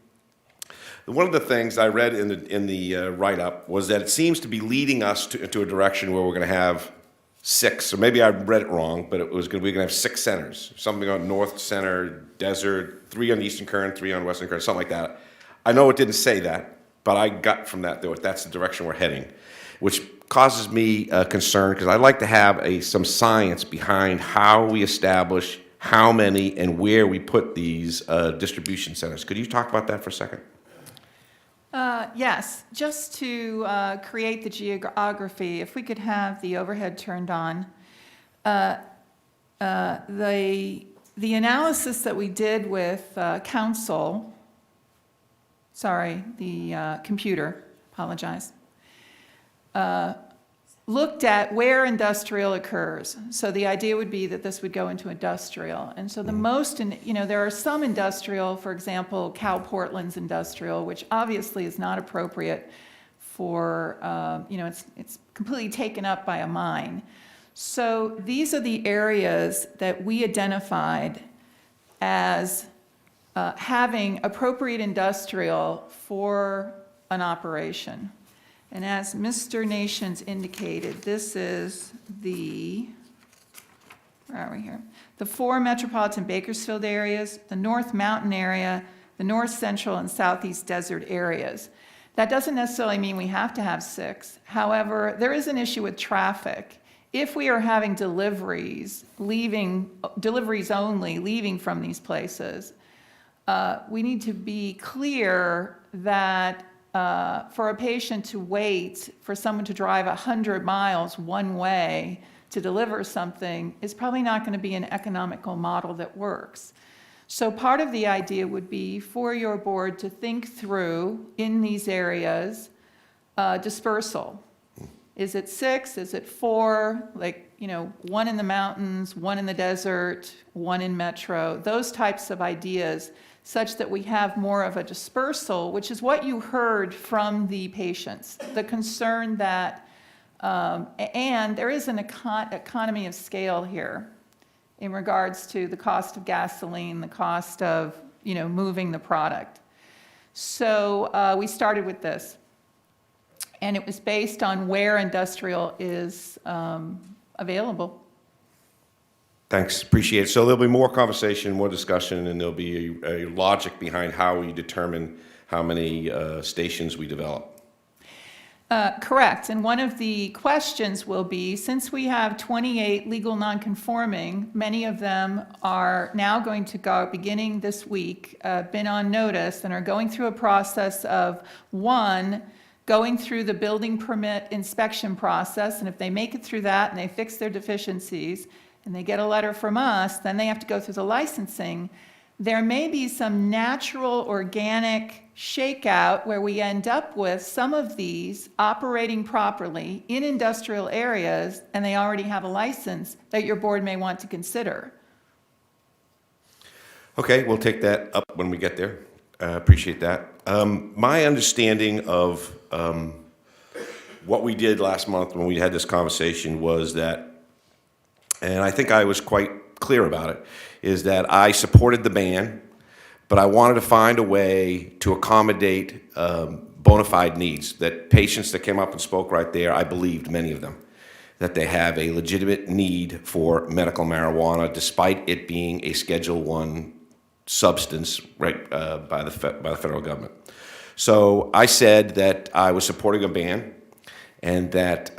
One of the things I read in the write-up was that it seems to be leading us into a direction where we're going to have 6, or maybe I read it wrong, but we're going to have 6 centers, something on North Center, Desert, 3 on Eastern Kern, 3 on Western Kern, something like that. I know it didn't say that, but I got from that that's the direction we're heading, which causes me concern because I'd like to have some science behind how we establish how many and where we put these distribution centers. Could you talk about that for a second? Yes, just to create the geography, if we could have the overhead turned on. The the analysis that we did with council, the computer, apologize, looked at where industrial occurs. So the idea would be that this would go into industrial. And so the most, there are some industrial, for example, Cal Portland's industrial, which obviously is not appropriate for, it's completely taken up by a mine. So these are the areas that we identified as having appropriate industrial for an operation. And as Mr. Nations indicated, this is where are we here? The 4 metropolitan Bakersfield areas, the North Mountain area, the North Central and Southeast Desert areas. That doesn't necessarily mean we have to have 6. However, there is an issue with traffic. If we are having deliveries only, leaving from these places, we need to be clear that for a patient to wait for someone to drive 100 miles one way to deliver something is probably not going to be an economical model that works. So part of the idea would be for your board to think through in these areas dispersal. Is it 6? Is it 4? 1 in the mountains, 1 in the desert, 1 in metro, those types of ideas, such that we have more of a dispersal, which is what you heard from the patients. The concern that, and there is an economy of scale here in regards to the cost of gasoline, the cost of, moving the product. So we started with this. And it was based on where industrial is available. Thanks, appreciate it. So there'll be more conversation, more discussion, and there'll be a logic behind how we determine how many stations we develop. Correct, and one of the questions will be, since we have 28 legal nonconforming, many of them are now going to go, beginning this week, been on notice and are going through a process of, 1, going through the building permit inspection process, and if they make it through that and they fix their deficiencies, and they get a letter from us, then they have to go through the licensing. There may be some natural, organic shakeout where we end up with some of these operating properly in industrial areas, and they already have a license that your board may want to consider. Okay, we'll take that up when we get there. Appreciate that. My understanding of what we did last month when we had this conversation was that, and I think I was quite clear about it, is that I supported the ban, but I wanted to find a way to accommodate bona fide needs, that patients that came up and spoke right there, I believed, many of them, that they have a legitimate need for medical marijuana despite it being a Schedule I substance right by the federal government. So I said that I was supporting a ban and that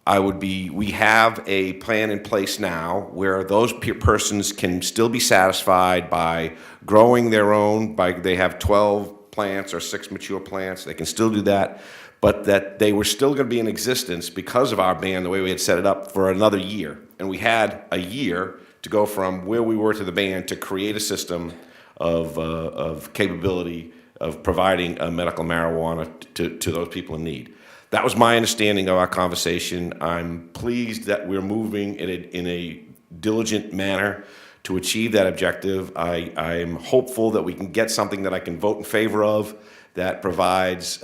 we have a plan in place now where those persons can still be satisfied by growing their own, they have 12 plants or 6 mature plants, they can still do that, but that they were still going to be in existence because of our ban, the way we had set it up, for another year. And we had a year to go from where we were to the ban to create a system of capability of providing medical marijuana to those people in need. That was my understanding of our conversation. I'm pleased that we're moving in a diligent manner to achieve that objective. I'm hopeful that we can get something that I can vote in favor of that provides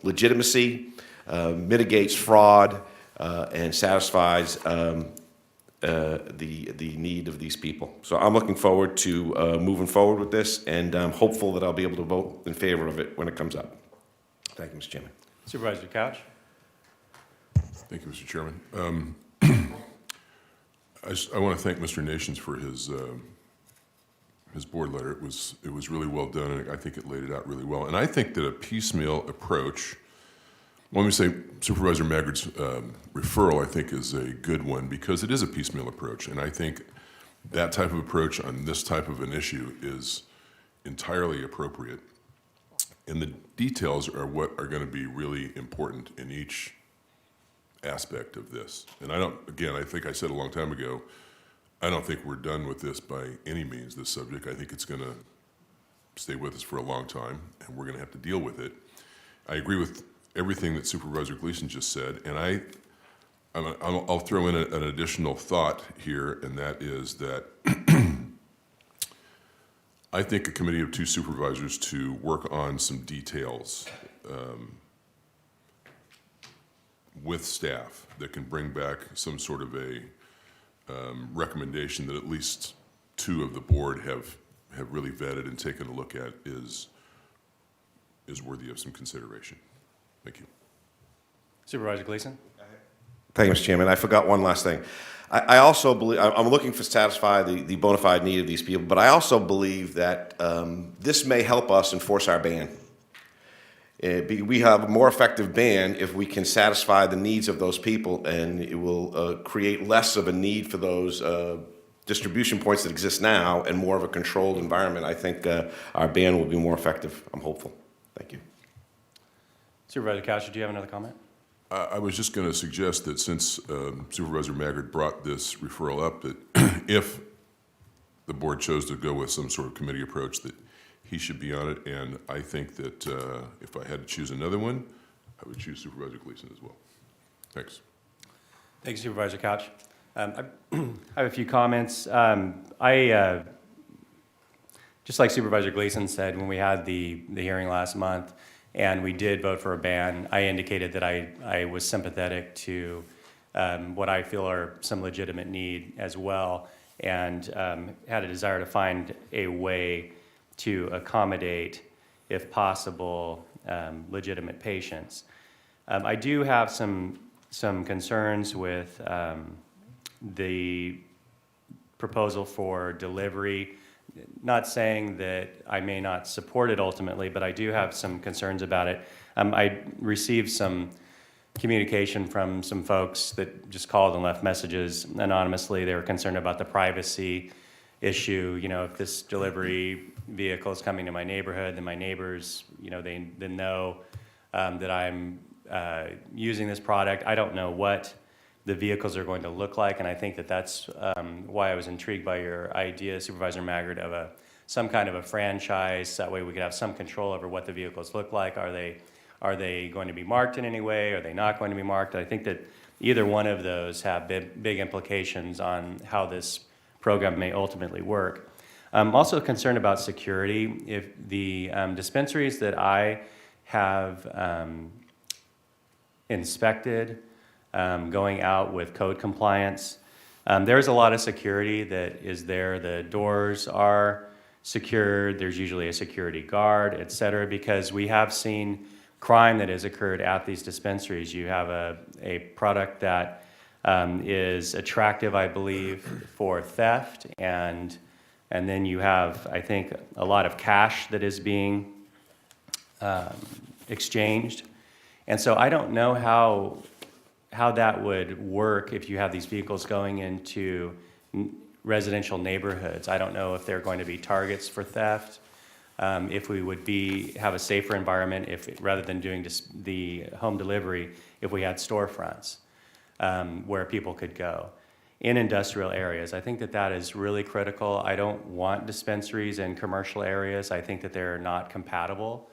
legitimacy, mitigates fraud, and satisfies the need of these people. So I'm looking forward to moving forward with this, and I'm hopeful that I'll be able to vote in favor of it when it comes up. Thank you, Mr. Chairman. Supervisor Couch. Thank you, Mr. Chairman. I want to thank Mr. Nations for his board letter. It was really well done, and I think it laid it out really well. And I think that a piecemeal approach, let me say Supervisor Maggard's referral, I think, is a good one because it is a piecemeal approach. And I think that type of approach on this type of an issue is entirely appropriate. And the details are what are going to be really important in each aspect of this. And I think I said a long time ago, I don't think we're done with this by any means, this subject. I think it's going to stay with us for a long time, and we're going to have to deal with it. I agree with everything that Supervisor Gleason just said, and I'll throw in an additional thought here, and that is that I think a committee of 2 supervisors to work on some details with staff that can bring back some sort of a recommendation that at least 2 of the board have really vetted and taken a look at is worthy of some consideration. Thank you. Supervisor Gleason? Thank you, Mr. Chairman. I forgot one last thing. I also believe, I'm looking to satisfy the bona fide need of these people, but I also believe that this may help us enforce our ban. We have a more effective ban if we can satisfy the needs of those people, and it will create less of a need for those distribution points that exist now and more of a controlled environment. I think our ban will be more effective. I'm hopeful. Thank you. Supervisor Couch, do you have another comment? I was just going to suggest that since Supervisor Maggard brought this referral up, that if the board chose to go with some sort of committee approach, that he should be on it. And I think that if I had to choose another one, I would choose Supervisor Gleason as well. Thanks. Thank you, Supervisor Couch. I have a few comments. Just like Supervisor Gleason said, when we had the hearing last month, and we did vote for a ban, I indicated that I was sympathetic to what I feel are some legitimate need as well, and had a desire to find a way to accommodate, if possible, legitimate patients. I do have some concerns with the proposal for delivery. Not saying that I may not support it ultimately, but I do have some concerns about it. I received some communication from some folks that just called and left messages anonymously. They were concerned about the privacy issue. You know, if this delivery vehicle is coming to my neighborhood, then my neighbors, you know, they know that I'm using this product. I don't know what the vehicles are going to look like, and I think that that's why I was intrigued by your idea, Supervisor Maggard, of some kind of a franchise. That way we could have some control over what the vehicles look like. Are they going to be marked in any way? Are they not going to be marked? I think that either one of those have big implications on how this program may ultimately work. I'm also concerned about security. If the dispensaries that I have inspected, going out with code compliance, there's a lot of security that is there. The doors are secured. There's usually a security guard, et cetera, because we have seen crime that has occurred at these dispensaries. You have a product that is attractive, I believe, for theft, and then you have, I think, a lot of cash that is being exchanged. And so I don't know how that would work if you have these vehicles going into residential neighborhoods. I don't know if they're going to be targets for theft, if we would have a safer environment if rather than doing the home delivery, if we had storefronts where people could go in industrial areas. I think that is really critical. I don't want dispensaries in commercial areas. I think that they're not compatible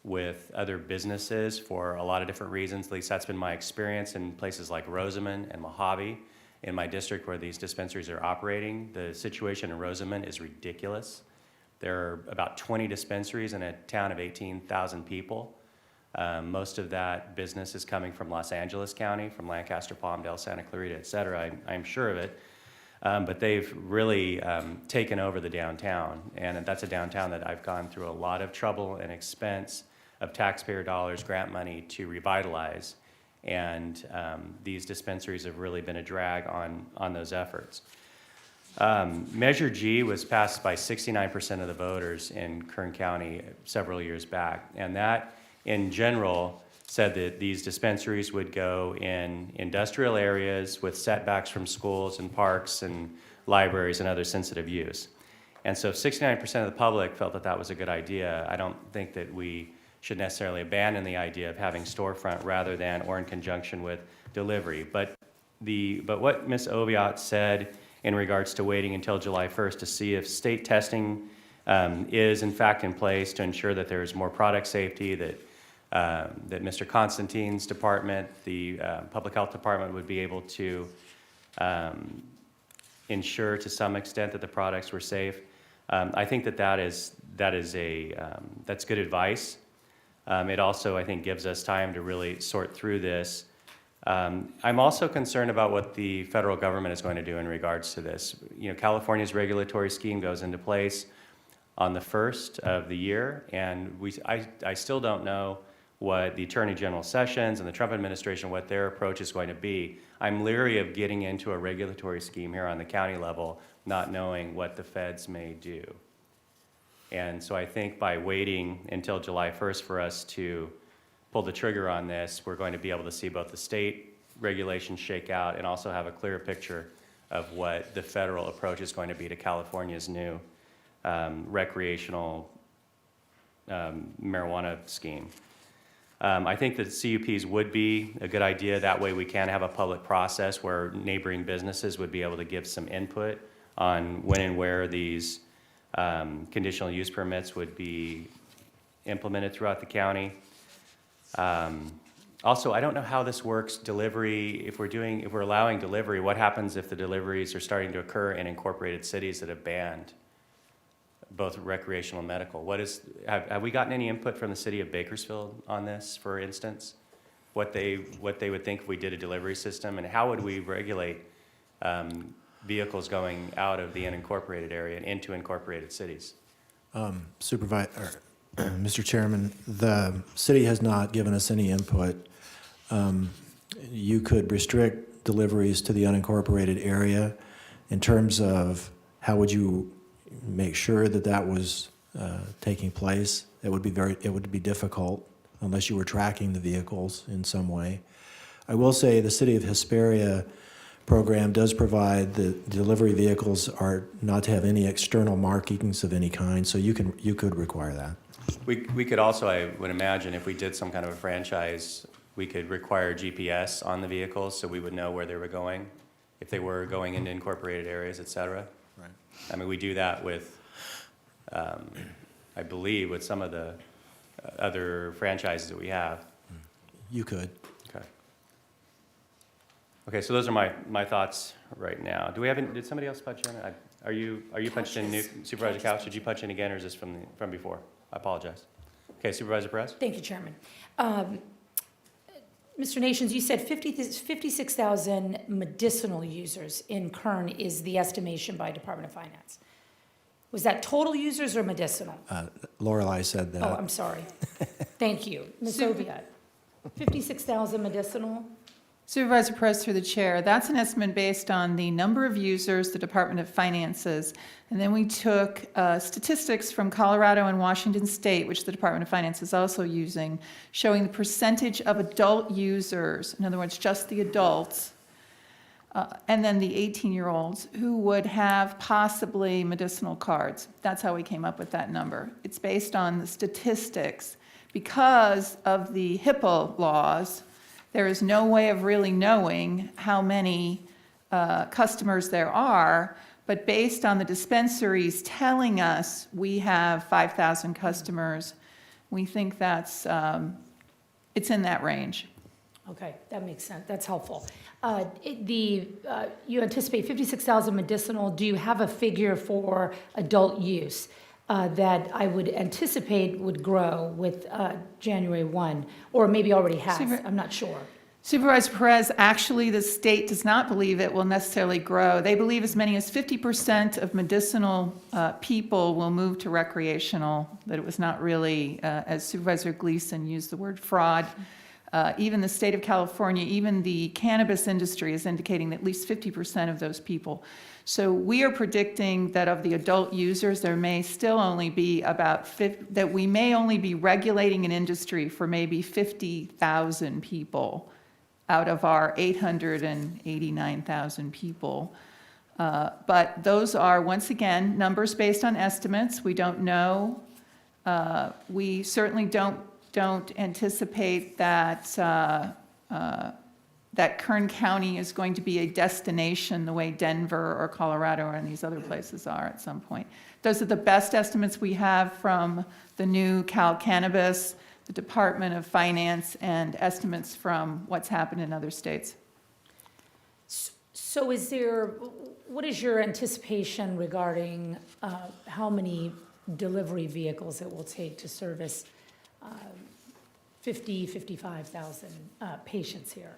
with other businesses for a lot of different reasons. At least that's been my experience in places like Rosamond and Mojave in my district where these dispensaries are operating. The situation in Rosamond is ridiculous. There are about 20 dispensaries in a town of 18,000 people. Most of that business is coming from Los Angeles County, from Lancaster, Palmdale, Santa Clarita, et cetera. I'm sure of it. But they've really taken over the downtown, and that's a downtown that I've gone through a lot of trouble and expense of taxpayer dollars, grant money to revitalize, and these dispensaries have really been a drag on those efforts. Measure G was passed by 69% of the voters in Kern County several years back, and that, in general, said that these dispensaries would go in industrial areas with setbacks from schools and parks and libraries and other sensitive use. And so if 69% of the public felt that was a good idea, I don't think that we should necessarily abandon the idea of having storefront rather than or in conjunction with delivery. But what Ms. Oviatt said in regards to waiting until July 1st to see if state testing is in fact in place to ensure that there's more product safety, that Mr. Constantine's department, the Public Health Department, would be able to ensure to some extent that the products were safe. I think that's good advice. It also, I think, gives us time to really sort through this. I'm also concerned about what the federal government is going to do in regards to this. You know, California's regulatory scheme goes into place on the 1st of the year, and I still don't know what the Attorney General Sessions and the Trump administration, what their approach is going to be. I'm leery of getting into a regulatory scheme here on the county level, not knowing what the feds may do. And so I think by waiting until July 1st for us to pull the trigger on this, we're going to be able to see both the state regulations shake out and also have a clearer picture of what the federal approach is going to be to California's new recreational marijuana scheme. I think that CUPs would be a good idea. That way we can have a public process where neighboring businesses would be able to give some input on when and where these conditional use permits would be implemented throughout the county. Also, I don't know how this works, delivery, if we're allowing delivery, what happens if the deliveries are starting to occur in incorporated cities that have banned both recreational and medical? Have we gotten any input from the city of Bakersfield on this, for instance? What they would think if we did a delivery system, and how would we regulate vehicles going out of the unincorporated area and into incorporated cities? Mr. Chairman, the city has not given us any input. You could restrict deliveries to the unincorporated area. In terms of how would you make sure that that was taking place, it would be difficult unless you were tracking the vehicles in some way. I will say the City of Hesperia program does provide that delivery vehicles are not to have any external markings of any kind, so you could require that. We could also, I would imagine, if we did some kind of a franchise, we could require GPS on the vehicles so we would know where they were going, if they were going into incorporated areas, et cetera. Right. I mean, we do that with, I believe, with some of the other franchises that we have. You could. Okay. Okay, so those are my thoughts right now. Do we have any, did somebody else punch in? Are you punched in, Supervisor Couch? Did you punch in again, or is this from before? I apologize. Okay, Supervisor Perez? Thank you, Chairman. Mr. Nations, you said 56,000 medicinal users in Kern is the estimation by Department of Finance. Was that total users or medicinal? Lorelei said that. Oh, I'm sorry. Thank you. Ms. Oviatt, 56,000 medicinal? Supervisor Perez, through the chair, that's an estimate based on the number of users the Department of Finances, and then we took statistics from Colorado and Washington State, which the Department of Finance is also using, showing the percentage of adult users, in other words, just the adults, and then the 18-year-olds who would have possibly medicinal cards. That's how we came up with that number. It's based on the statistics. Because of the HIPAA laws, there is no way of really knowing how many customers there are, but based on the dispensaries telling us we have 5,000 customers, we think that's, it's in that range. Okay, that makes sense. That's helpful. You anticipate 56,000 medicinal. Do you have a figure for adult use that I would anticipate would grow with January 1, or maybe already has? I'm not sure. Supervisor Perez, actually, the state does not believe it will necessarily grow. They believe as many as 50% of medicinal people will move to recreational, that it was not really, as Supervisor Gleason used the word fraud. Even the state of California, even the cannabis industry is indicating that at least 50% of those people. So we are predicting that of the adult users, there may still only be about that we may only be regulating an industry for maybe 50,000 people out of our 889,000 people. But those are, once again, numbers based on estimates. We don't know. We certainly don't anticipate that that Kern County is going to be a destination the way Denver or Colorado and these other places are at some point. Those are the best estimates we have from the new Cal Cannabis, the Department of Finance, and estimates from what's happened in other states. So what is your anticipation regarding how many delivery vehicles it will take to service 55,000 patients here?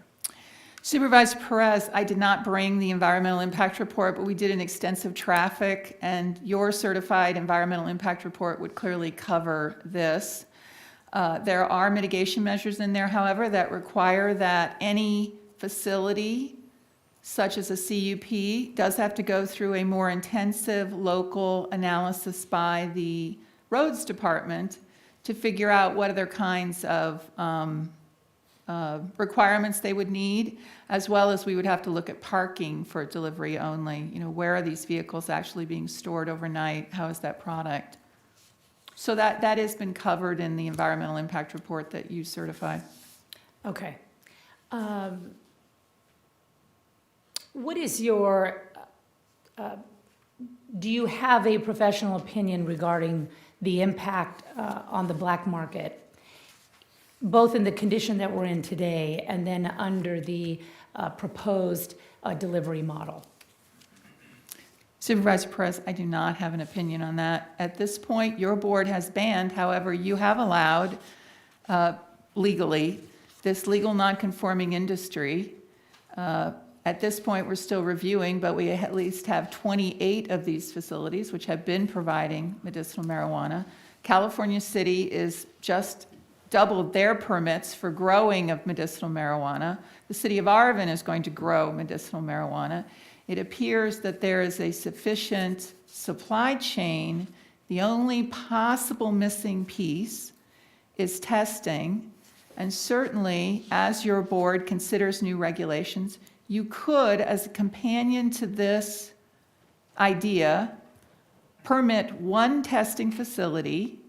Supervisor Perez, I did not bring the environmental impact report, but we did an extensive traffic, and your certified environmental impact report would clearly cover this. There are mitigation measures in there, however, that require that any facility, such as a CUP, does have to go through a more intensive local analysis by the roads department to figure out what other kinds of requirements they would need, as well as we would have to look at parking for delivery only. You know, where are these vehicles actually being stored overnight? How is that product? So that has been covered in the environmental impact report that you certified. Okay. What is your, do you have a professional opinion regarding the impact on the black market, both in the condition that we're in today and then under the proposed delivery model? Supervisor Perez, I do not have an opinion on that. At this point, your board has banned, however, you have allowed legally this legal nonconforming industry. At this point, we're still reviewing, but we at least have 28 of these facilities which have been providing medicinal marijuana. California City is just doubled their permits for growing of medicinal marijuana. The city of Arvin is going to grow medicinal marijuana. It appears that there is a sufficient supply chain. The only possible missing piece is testing. And certainly, as your board considers new regulations, you could, as a companion to this idea, permit one testing facility,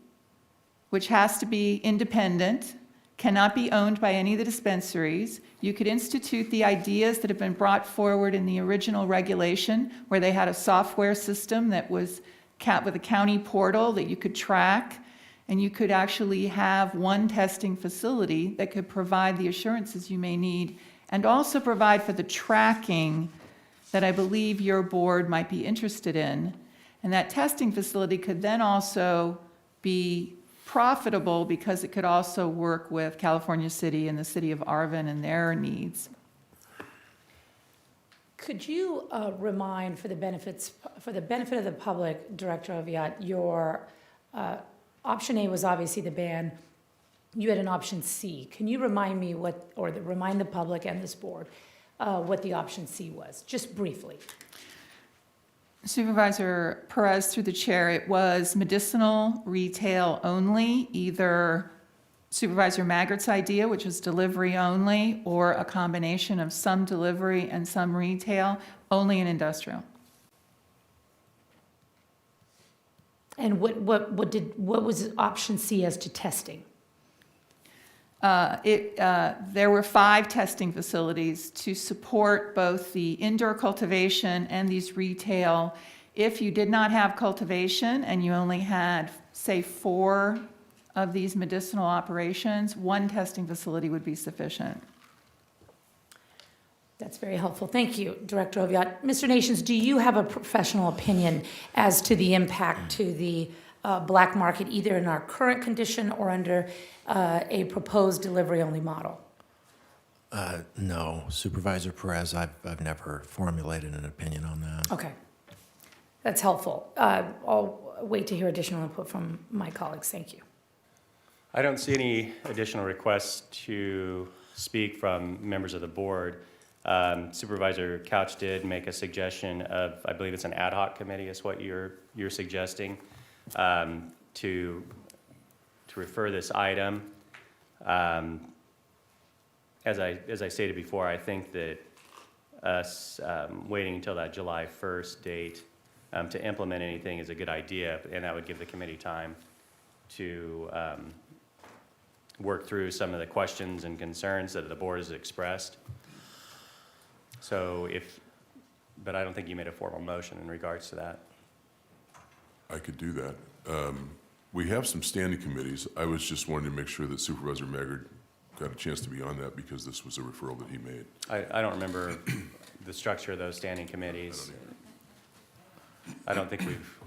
which has to be independent, cannot be owned by any of the dispensaries. You could institute the ideas that have been brought forward in the original regulation, where they had a software system that was with a county portal that you could track, and you could actually have one testing facility that could provide the assurances you may need, and also provide for the tracking that I believe your board might be interested in. And that testing facility could then also be profitable because it could also work with California City and the city of Arvin and their needs. Could you remind, for the benefit of the public, Director Oviatt, your option A was obviously the ban. You had an option C. Can you remind me remind the public and this board what the option C was, just briefly? Supervisor Perez, through the chair, it was medicinal retail only, either Supervisor Maggart's idea, which was delivery only, or a combination of some delivery and some retail, only in industrial. And what was option C as to testing? There were 5 testing facilities to support both the indoor cultivation and these retail. If you did not have cultivation and you only had, say, 4 of these medicinal operations, one testing facility would be sufficient. That's very helpful. Thank you, Director Oviatt. Mr. Nations, do you have a professional opinion as to the impact to the black market, either in our current condition or under a proposed delivery-only model? No, Supervisor Perez, I've never formulated an opinion on that. Okay, that's helpful. I'll wait to hear additional input from my colleagues. Thank you. I don't see any additional requests to speak from members of the board. Supervisor Couch did make a suggestion of, I believe it's an ad hoc committee is what you're suggesting, to refer this item. As I stated before, I think that us waiting until that July 1st date to implement anything is a good idea, and that would give the committee time to work through some of the questions and concerns that the board has expressed. So but I don't think you made a formal motion in regards to that. I could do that. We have some standing committees. I was just wanting to make sure that Supervisor Maggard got a chance to be on that because this was a referral that he made. I don't remember the structure of those standing committees. I don't think we've,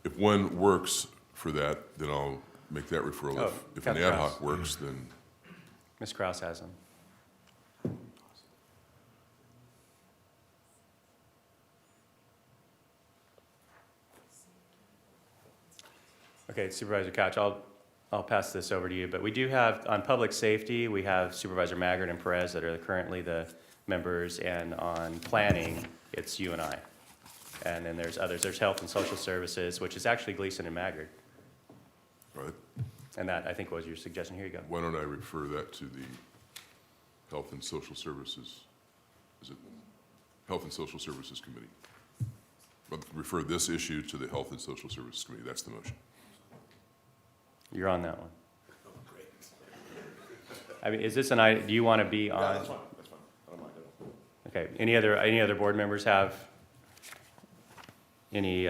If one works for that, then I'll make that referral. Oh, If an Captain ad Krause. hoc works, then Ms. Kraus has them. Okay, Supervisor Couch, I'll pass this over to you, but we do have, on public safety, we have Supervisor Maggard and Perez that are currently the members, and on planning, it's you and I. And then there's others, there's health and social services, which is actually Gleason and Maggard. right? And that, I think, was your suggestion. Here you go. Why don't I refer that to the Health and Social Services, is it Health and Social Services Committee? But refer this issue to the Health and Social Services Committee. That's the motion. You're on that one. I mean, is this an item, do you want to be on? That's fine. I don't mind at all. Okay, any other board members have any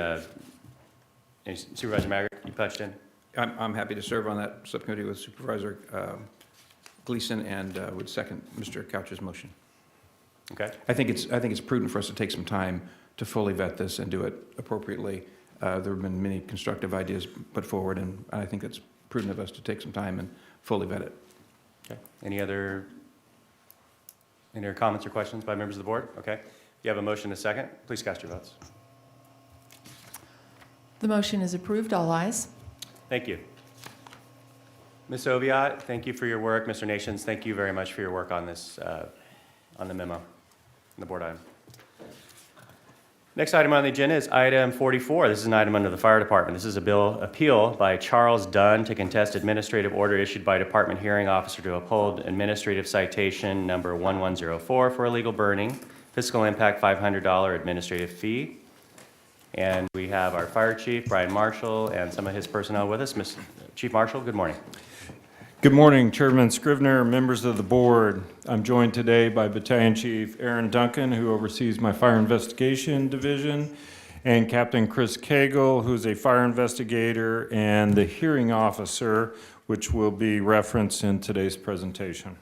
Supervisor Maggard, you punched in? I'm happy to serve on that subcommittee with Supervisor Gleason and would second Mr. Couch's motion. Okay, I think it's prudent for us to take some time to fully vet this and do it appropriately. There have been many constructive ideas put forward, and I think it's prudent of us to take some time and fully vet it. okay. Any other comments or questions by members of the board? Okay. You have a motion and a second. Please cast your votes. The motion is approved. All ayes. Thank you. Ms. Oviatt, thank you for your work. Mr. Nations, thank you very much for your work on this, on the memo, on the board item. Next item on the agenda is item 44. This is an item under the fire department. This is a appeal by Charles Dunn to contest administrative order issued by department hearing officer to uphold administrative citation number 1104 for illegal burning, fiscal impact $500 administrative fee. And we have our fire chief, Brian Marshall, and some of his personnel with us. Chief Marshall, good morning. Good morning, Chairman Scrivener, members of the board. I'm joined today by Battalion Chief Aaron Duncan, who oversees my fire investigation division, and Captain Chris Cagle, who's a fire investigator and the hearing officer, which will be referenced in today's presentation.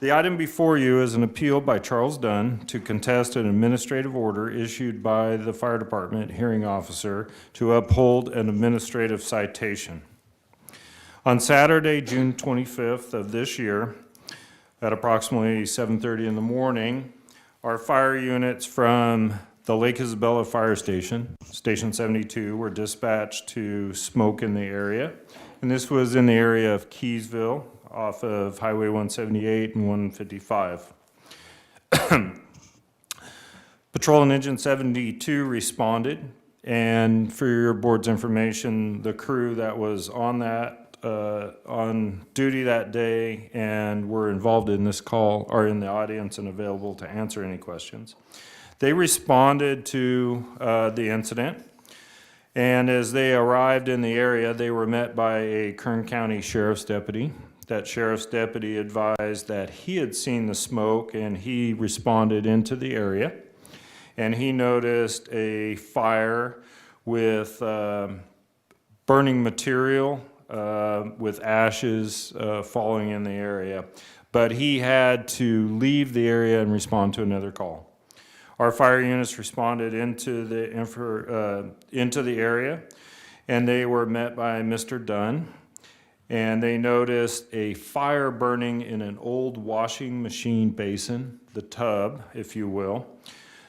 The item before you is an appeal by Charles Dunn to contest an administrative order issued by the fire department hearing officer to uphold an administrative citation. On Saturday, June 25th of this year, at approximately 7:30 in the morning, our fire units from the Lake Isabella Fire Station, Station 72, were dispatched to smoke in the area. And this was in the area of Keysville, off of Highway 178 and 155. Patrol and Engine 72 responded, and for your board's information, the crew that was on duty that day and were involved in this call are in the audience and available to answer any questions. They responded to the incident, and as they arrived in the area, they were met by a Kern County Sheriff's deputy. That sheriff's deputy advised that he had seen the smoke, and he responded into the area, and he noticed a fire with burning material with ashes falling in the area. But he had to leave the area and respond to another call. Our fire units responded into the area, and they were met by Mr. Dunn, and they noticed a fire burning in an old washing machine basin, the tub, if you will.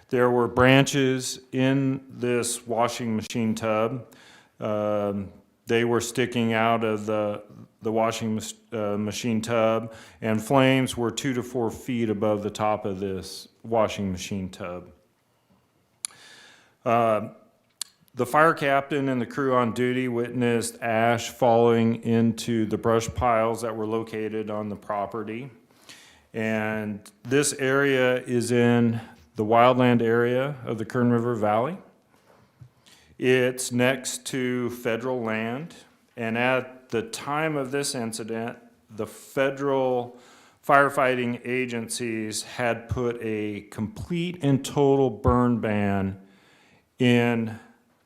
There were branches in this washing machine tub. They were sticking out of the washing machine tub, and flames were 2 to 4 feet above the top of this washing machine tub. The fire captain and the crew on duty witnessed ash falling into the brush piles that were located on the property. And this area is in the wildland area of the Kern River Valley. It's next to federal land, and at the time of this incident, the federal firefighting agencies had put a complete and total burn ban in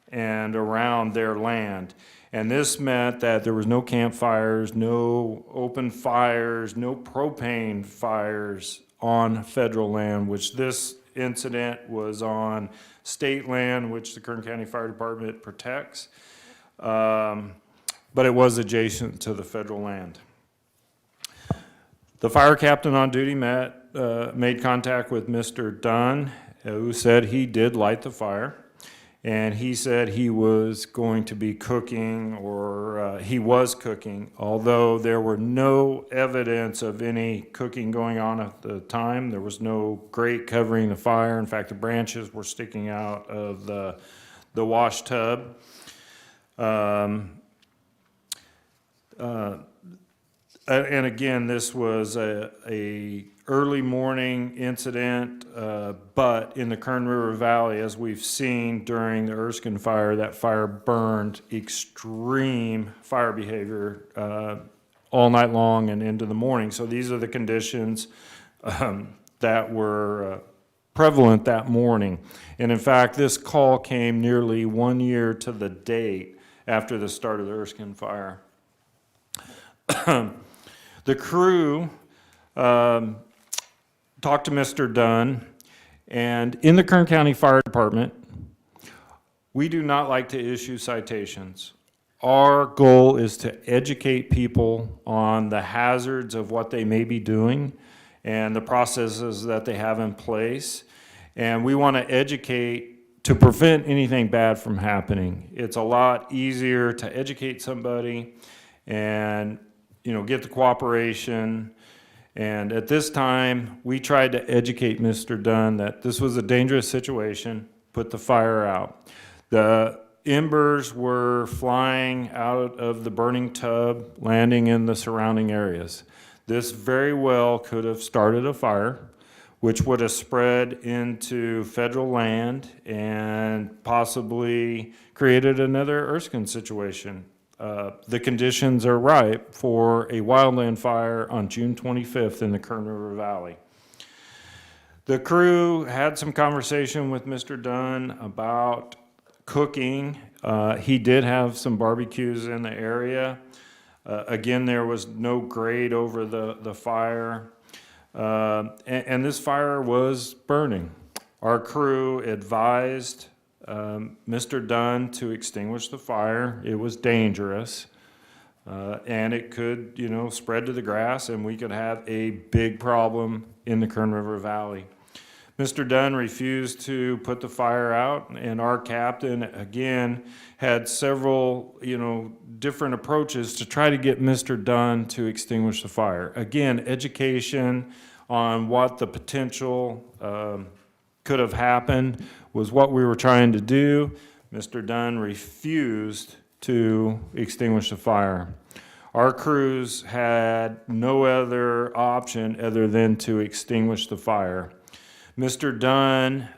and around their land. And this meant that there was no campfires, no open fires, no propane fires on federal land, which this incident was on state land, which the Kern County Fire Department protects. But it was adjacent to the federal land. The fire captain on duty made contact with Mr. Dunn, who said he did light the fire. And he said he was going to be cooking, or he was cooking, although there were no evidence of any cooking going on at the time. There was no grate covering the fire. In fact, the branches were sticking out of the wash tub. And again, this was a early morning incident, but in the Kern River Valley, as we've seen during the Erskine fire, that fire burned extreme fire behavior all night long and into the morning. So these are the conditions that were prevalent that morning. And in fact, this call came nearly 1 year to the date after the start of the Erskine fire. The crew talked to Mr. Dunn, and in the Kern County Fire Department, we do not like to issue citations. Our goal is to educate people on the hazards of what they may be doing and the processes that they have in place, and we want to educate to prevent anything bad from happening. It's a lot easier to educate somebody and get the cooperation. And at this time, we tried to educate Mr. Dunn that this was a dangerous situation, put the fire out. The embers were flying out of the burning tub, landing in the surrounding areas. This very well could have started a fire, which would have spread into federal land and possibly created another Erskine situation. The conditions are ripe for a wildland fire on June 25th in the Kern River Valley. The crew had some conversation with Mr. Dunn about cooking. He did have some barbecues in the area. Again, there was no grate over the fire. And this fire was burning. Our crew advised Mr. Dunn to extinguish the fire. It was dangerous, and it could, spread to the grass, and we could have a big problem in the Kern River Valley. Mr. Dunn refused to put the fire out, and our captain, again, had several, different approaches to try to get Mr. Dunn to extinguish the fire. Again, education on what the potential could have happened was what we were trying to do. Mr. Dunn refused to extinguish the fire. Our crews had no other option other than to extinguish the fire. Mr. Dunn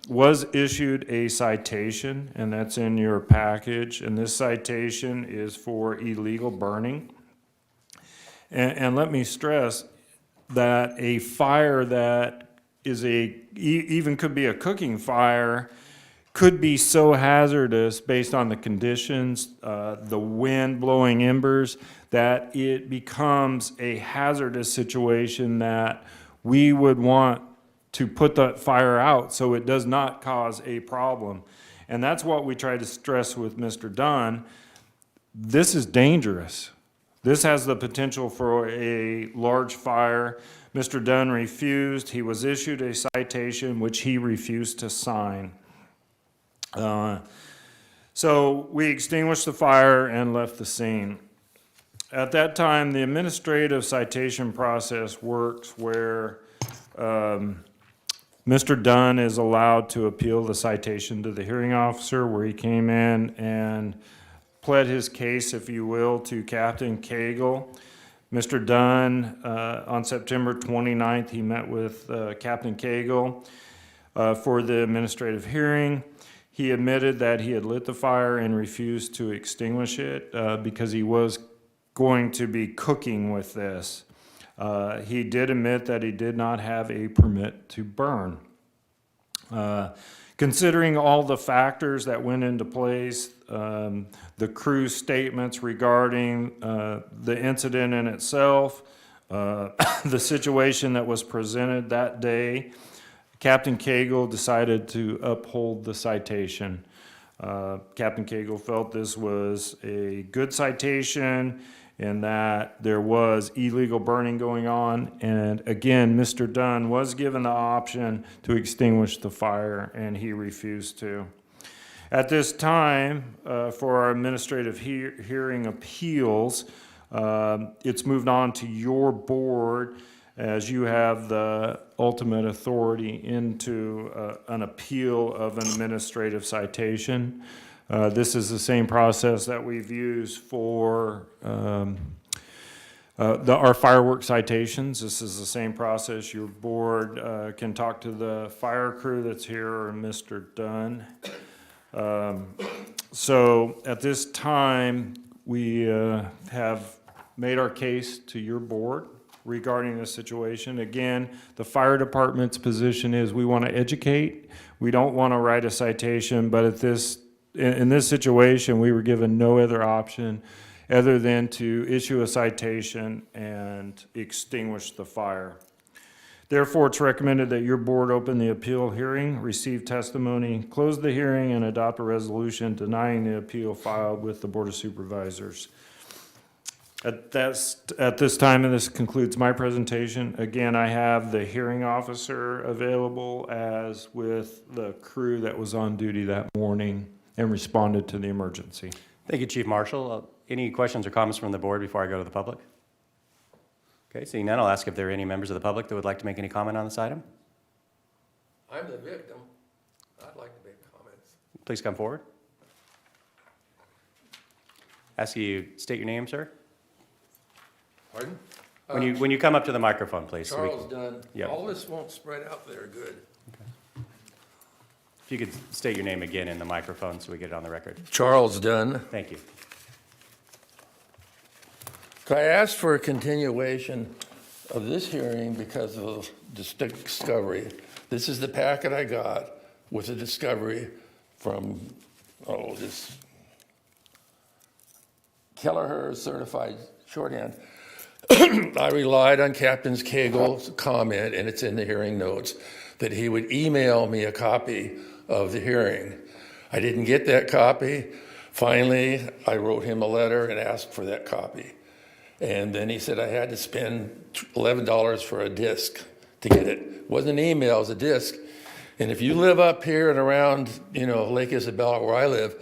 was issued a citation, and that's in your package, and this citation is for illegal burning. And let me stress that a fire that is even could be a cooking fire, could be so hazardous based on the conditions, the wind blowing embers, that it becomes a hazardous situation that we would want to put that fire out so it does not cause a problem. And that's what we try to stress with Mr. Dunn. This is dangerous. This has the potential for a large fire. Mr. Dunn refused. He was issued a citation which he refused to sign. So we extinguished the fire and left the scene. At that time, the administrative citation process works where Mr. Dunn is allowed to appeal the citation to the hearing officer, where he came in and pled his case, if you will, to Captain Cagle. Mr. Dunn, on September 29th, he met with Captain Cagle for the administrative hearing. He admitted that he had lit the fire and refused to extinguish it because he was going to be cooking with this. He did admit that he did not have a permit to burn. Considering all the factors that went into place, the crew's statements regarding the incident in itself, the situation that was presented that day, Captain Cagle decided to uphold the citation. Captain Cagle felt this was a good citation and that there was illegal burning going on. And again, Mr. Dunn was given the option to extinguish the fire, and he refused to. At this time, for our administrative hearing appeals, it's moved on to your board as you have the ultimate authority into an appeal of an administrative citation. This is the same process that we've used for our fireworks citations. This is the same process. Your board can talk to the fire crew that's here or Mr. Dunn. So at this time, we have made our case to your board regarding this situation. Again, the fire department's position is we want to educate. We don't want to write a citation, but in this situation, we were given no other option other than to issue a citation and extinguish the fire. Therefore, it's recommended that your board open the appeal hearing, receive testimony, close the hearing, and adopt a resolution denying the appeal filed with the Board of Supervisors. At this time, and this concludes my presentation, again, I have the hearing officer available as with the crew that was on duty that morning and responded to the emergency. Thank you, Chief Marshal. Any questions or comments from the board before I go to the public? Okay, seeing none, I'll ask if there are any members of the public that would like to make any comment on this item. I'm the victim. I'd like to make comments. Please come forward. Ask you state your name, sir. Pardon? When you come up to the microphone, please. Charles Dunn. Yep. All this won't spread out there good. If you could state your name again in the microphone so we get it on the record. Charles Dunn. Thank you. I asked for a continuation of this hearing because of the discovery. This is the packet I got with the discovery from, this Kelleher certified shorthand. I relied on Captain Cagle's comment, and it's in the hearing notes, that he would email me a copy of the hearing. I didn't get that copy. Finally, I wrote him a letter and asked for that copy. And then he said I had to spend $11 for a disc to get it. It wasn't an email, it was a disc. And if you live up here and around, Lake Isabella where I live,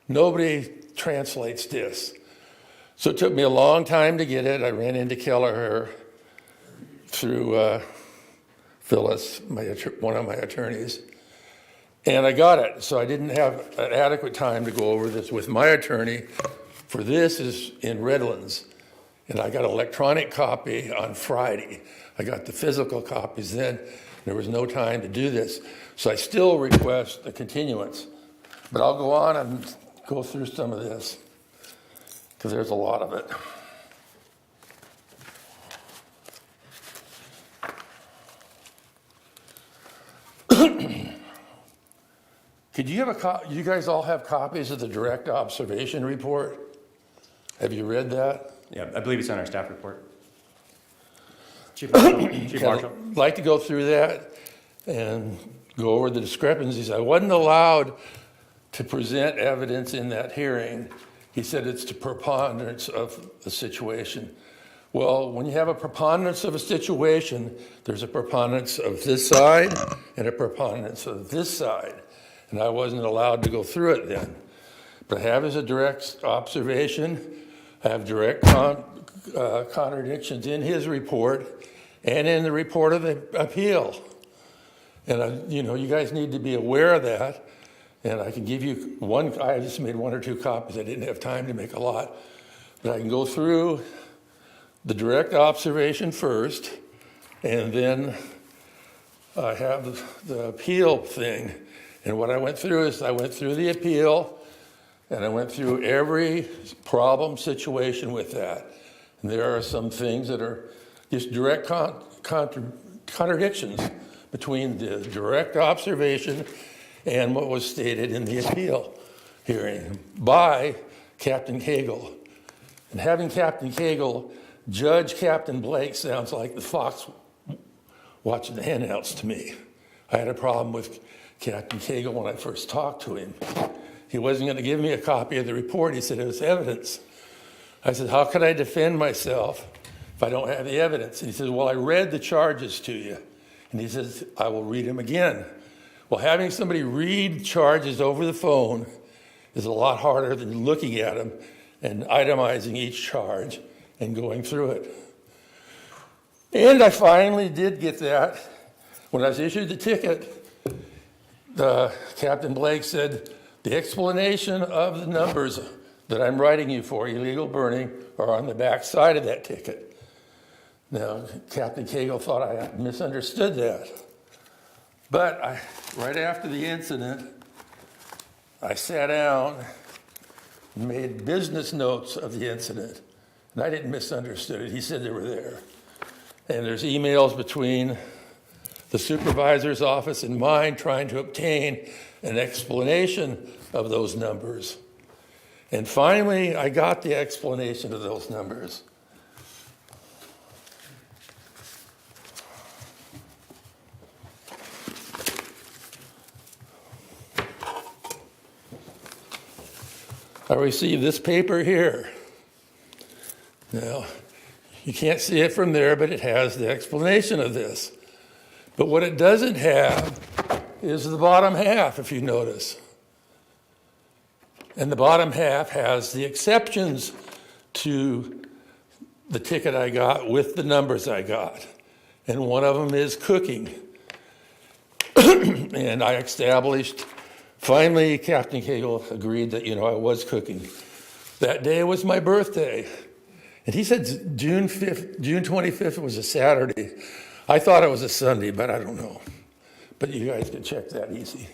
nobody translates discs. So it took me a long time to get it. I ran into Kelleher through Phyllis, one of my attorneys, and I got it. So I didn't have an adequate time to go over this with my attorney, for this is in Redlands. And I got an electronic copy on Friday. I got the physical copies then. There was no time to do this. So I still request a continuance. But I'll go on and go through some of this, because there's a lot of it. Could you have you guys all have copies of the direct observation report? Have you read that? Yeah, I believe it's on our staff report. Chief Marshal. I'd like to go through that and go over the discrepancies. I wasn't allowed to present evidence in that hearing. He said it's the preponderance of the situation. Well, when you have a preponderance of a situation, there's a preponderance of this side and a preponderance of this side. And I wasn't allowed to go through it then. But I have as a direct observation, I have direct contradictions in his report and in the report of the appeal. And, you guys need to be aware of that. And I can give you I just made one or two copies. I didn't have time to make a lot. But I can go through the direct observation first, and then I have the appeal thing. And what I went through is I went through the appeal, and I went through every problem situation with that. And there are some things that are, just direct contradictions between the direct observation and what was stated in the appeal hearing by Captain Cagle. And having Captain Cagle judge Captain Blake sounds like the fox watching the henhouse to me. I had a problem with Captain Cagle when I first talked to him. He wasn't going to give me a copy of the report. He said it was evidence. I said, how could I defend myself if I don't have the evidence? And he says, well, I read the charges to you. And he says, I will read them again. Well, having somebody read charges over the phone is a lot harder than looking at them and itemizing each charge and going through it. And I finally did get that. When I was issued the ticket, Captain Blake said, the explanation of the numbers that I'm writing you for illegal burning are on the back side of that ticket. Now, Captain Cagle thought I misunderstood that. But right after the incident, I sat down and made business notes of the incident. And I didn't misunderstand it. He said they were there. And there's emails between the supervisor's office and mine trying to obtain an explanation of those numbers. And finally, I got the explanation of those numbers. I received this paper here. Now, you can't see it from there, but it has the explanation of this. But what it doesn't have is the bottom half, if you notice. And the bottom half has the exceptions to the ticket I got with the numbers I got. And one of them is cooking. And I established, finally, Captain Cagle agreed that, I was cooking. That day was my birthday. And he said June 25th was a Saturday. I thought it was a Sunday, but I don't know. But you guys can check that easy.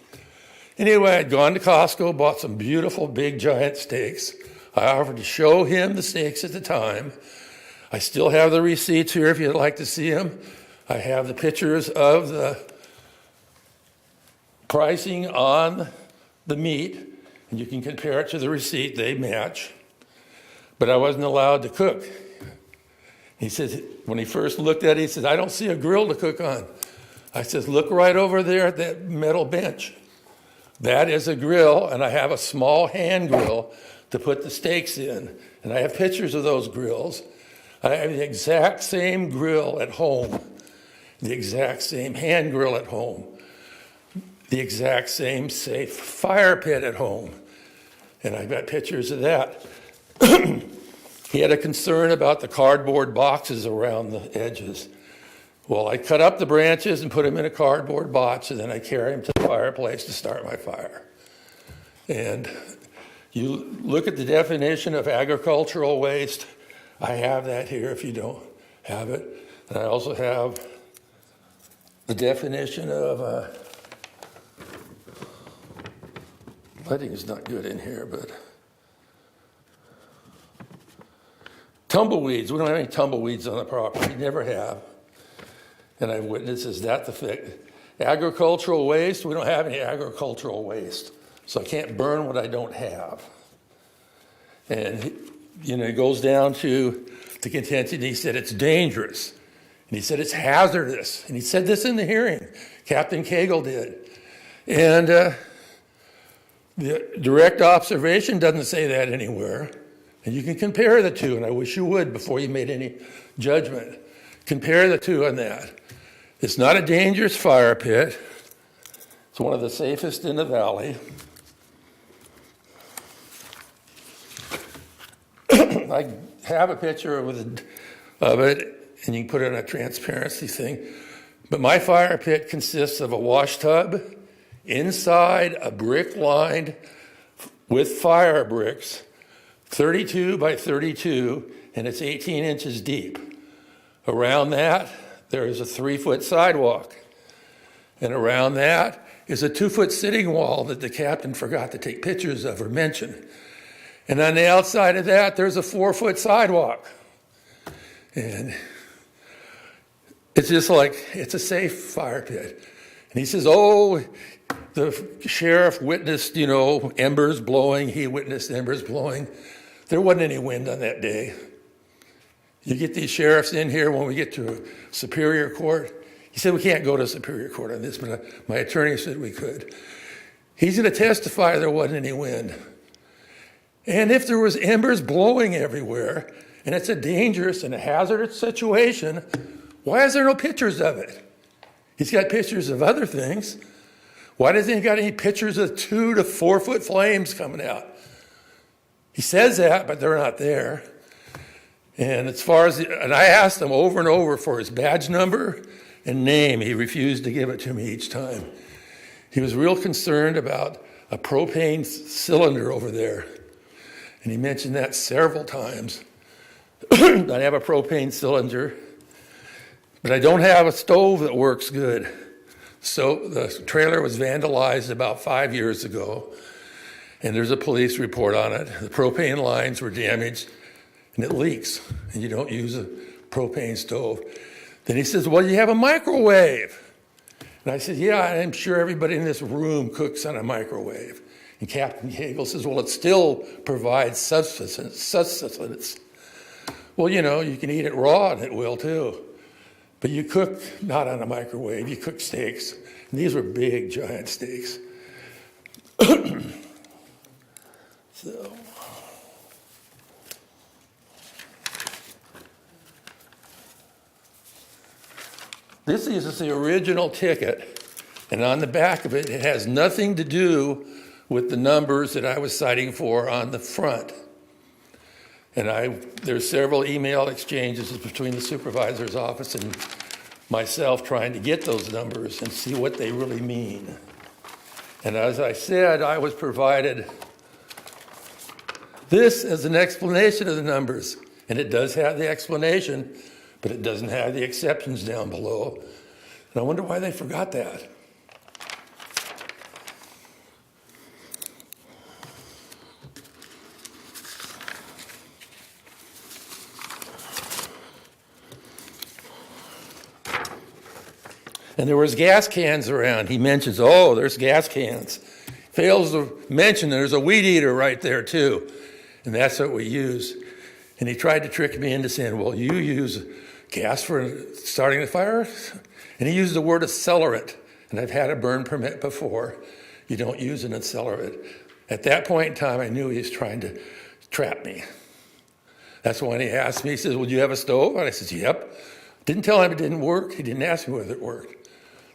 Anyway, I'd gone to Costco, bought some beautiful big giant steaks. I offered to show him the steaks at the time. I still have the receipts here if you'd like to see them. I have the pictures of the pricing on the meat, and you can compare it to the receipt. They match. But I wasn't allowed to cook. He says, when he first looked at it, he says, I don't see a grill to cook on. I says, look right over there at that metal bench. That is a grill, and I have a small hand grill to put the steaks in. And I have pictures of those grills. I have the exact same grill at home, the exact same hand grill at home, the exact same safe fire pit at home. And I've got pictures of that. He had a concern about the cardboard boxes around the edges. Well, I cut up the branches and put them in a cardboard box, and then I carry them to the fireplace to start my fire. And you look at the definition of agricultural waste. I have that here if you don't have it. And I also have the definition of, lighting is not good in here, but tumbleweeds. We don't have any tumbleweeds on the property. Never have. And I have witnesses that the fact. Agricultural waste, we don't have any agricultural waste. So I can't burn what I don't have. And, it goes down to the contention. He said it's dangerous. And he said it's hazardous. And he said this in the hearing. Captain Cagle did. And the direct observation doesn't say that anywhere. And you can compare the two, and I wish you would before you made any judgment. Compare the two on that. It's not a dangerous fire pit. It's one of the safest in the valley. I have a picture of it, and you can put it on a transparency thing. But my fire pit consists of a wash tub, inside a brick lined with fire bricks, 32 by 32, and it's 18 inches deep. Around that, there is a 3-foot sidewalk. And around that is a 2-foot sitting wall that the captain forgot to take pictures of or mention. And on the outside of that, there's a 4-foot sidewalk. And It's just like, it's a safe fire pit. And he says, oh, the sheriff witnessed, embers blowing. He witnessed embers blowing. There wasn't any wind on that day. You get these sheriffs in here when we get to Superior Court. He said, we can't go to Superior Court on this, but my attorney said we could. He's going to testify there wasn't any wind. And if there was embers blowing everywhere, and it's a dangerous and a hazardous situation, why is there no pictures of it? He's got pictures of other things. Why doesn't he got any pictures of 2 to 4 foot flames coming out? He says that, but they're not there. And and I asked him over and over for his badge number and name. He refused to give it to me each time. He was real concerned about a propane cylinder over there. And he mentioned that several times. I have a propane cylinder, but I don't have a stove that works good. So the trailer was vandalized about 5 years ago, and there's a police report on it. The propane lines were damaged, and it leaks, and you don't use a propane stove. Then he says, well, you have a microwave. And I said, yeah, I'm sure everybody in this room cooks on a microwave. And Captain Cagle says, well, it still provides sustenance. Well, you can eat it raw, and it will too. But you cook not on a microwave, you cook steaks. And these were big, giant steaks. So. This is the original ticket, and on the back of it, it has nothing to do with the numbers that I was citing for on the front. And there's several email exchanges between the supervisor's office and myself trying to get those numbers and see what they really mean. And as I said, I was provided this as an explanation of the numbers. And it does have the explanation, but it doesn't have the exceptions down below. And I wonder why they forgot that. And there was gas cans around. He mentions, oh, there's gas cans. Fails to mention there's a weed eater right there too. And that's what we use. And he tried to trick me into saying, well, you use gas for starting the fire? And he used the word accelerant. And I've had a burn permit before. You don't use an accelerant. At that point in time, I knew he was trying to trap me. That's when he asked me, he says, well, do you have a stove? And I said, yep. Didn't tell him it didn't work. He didn't ask me whether it worked.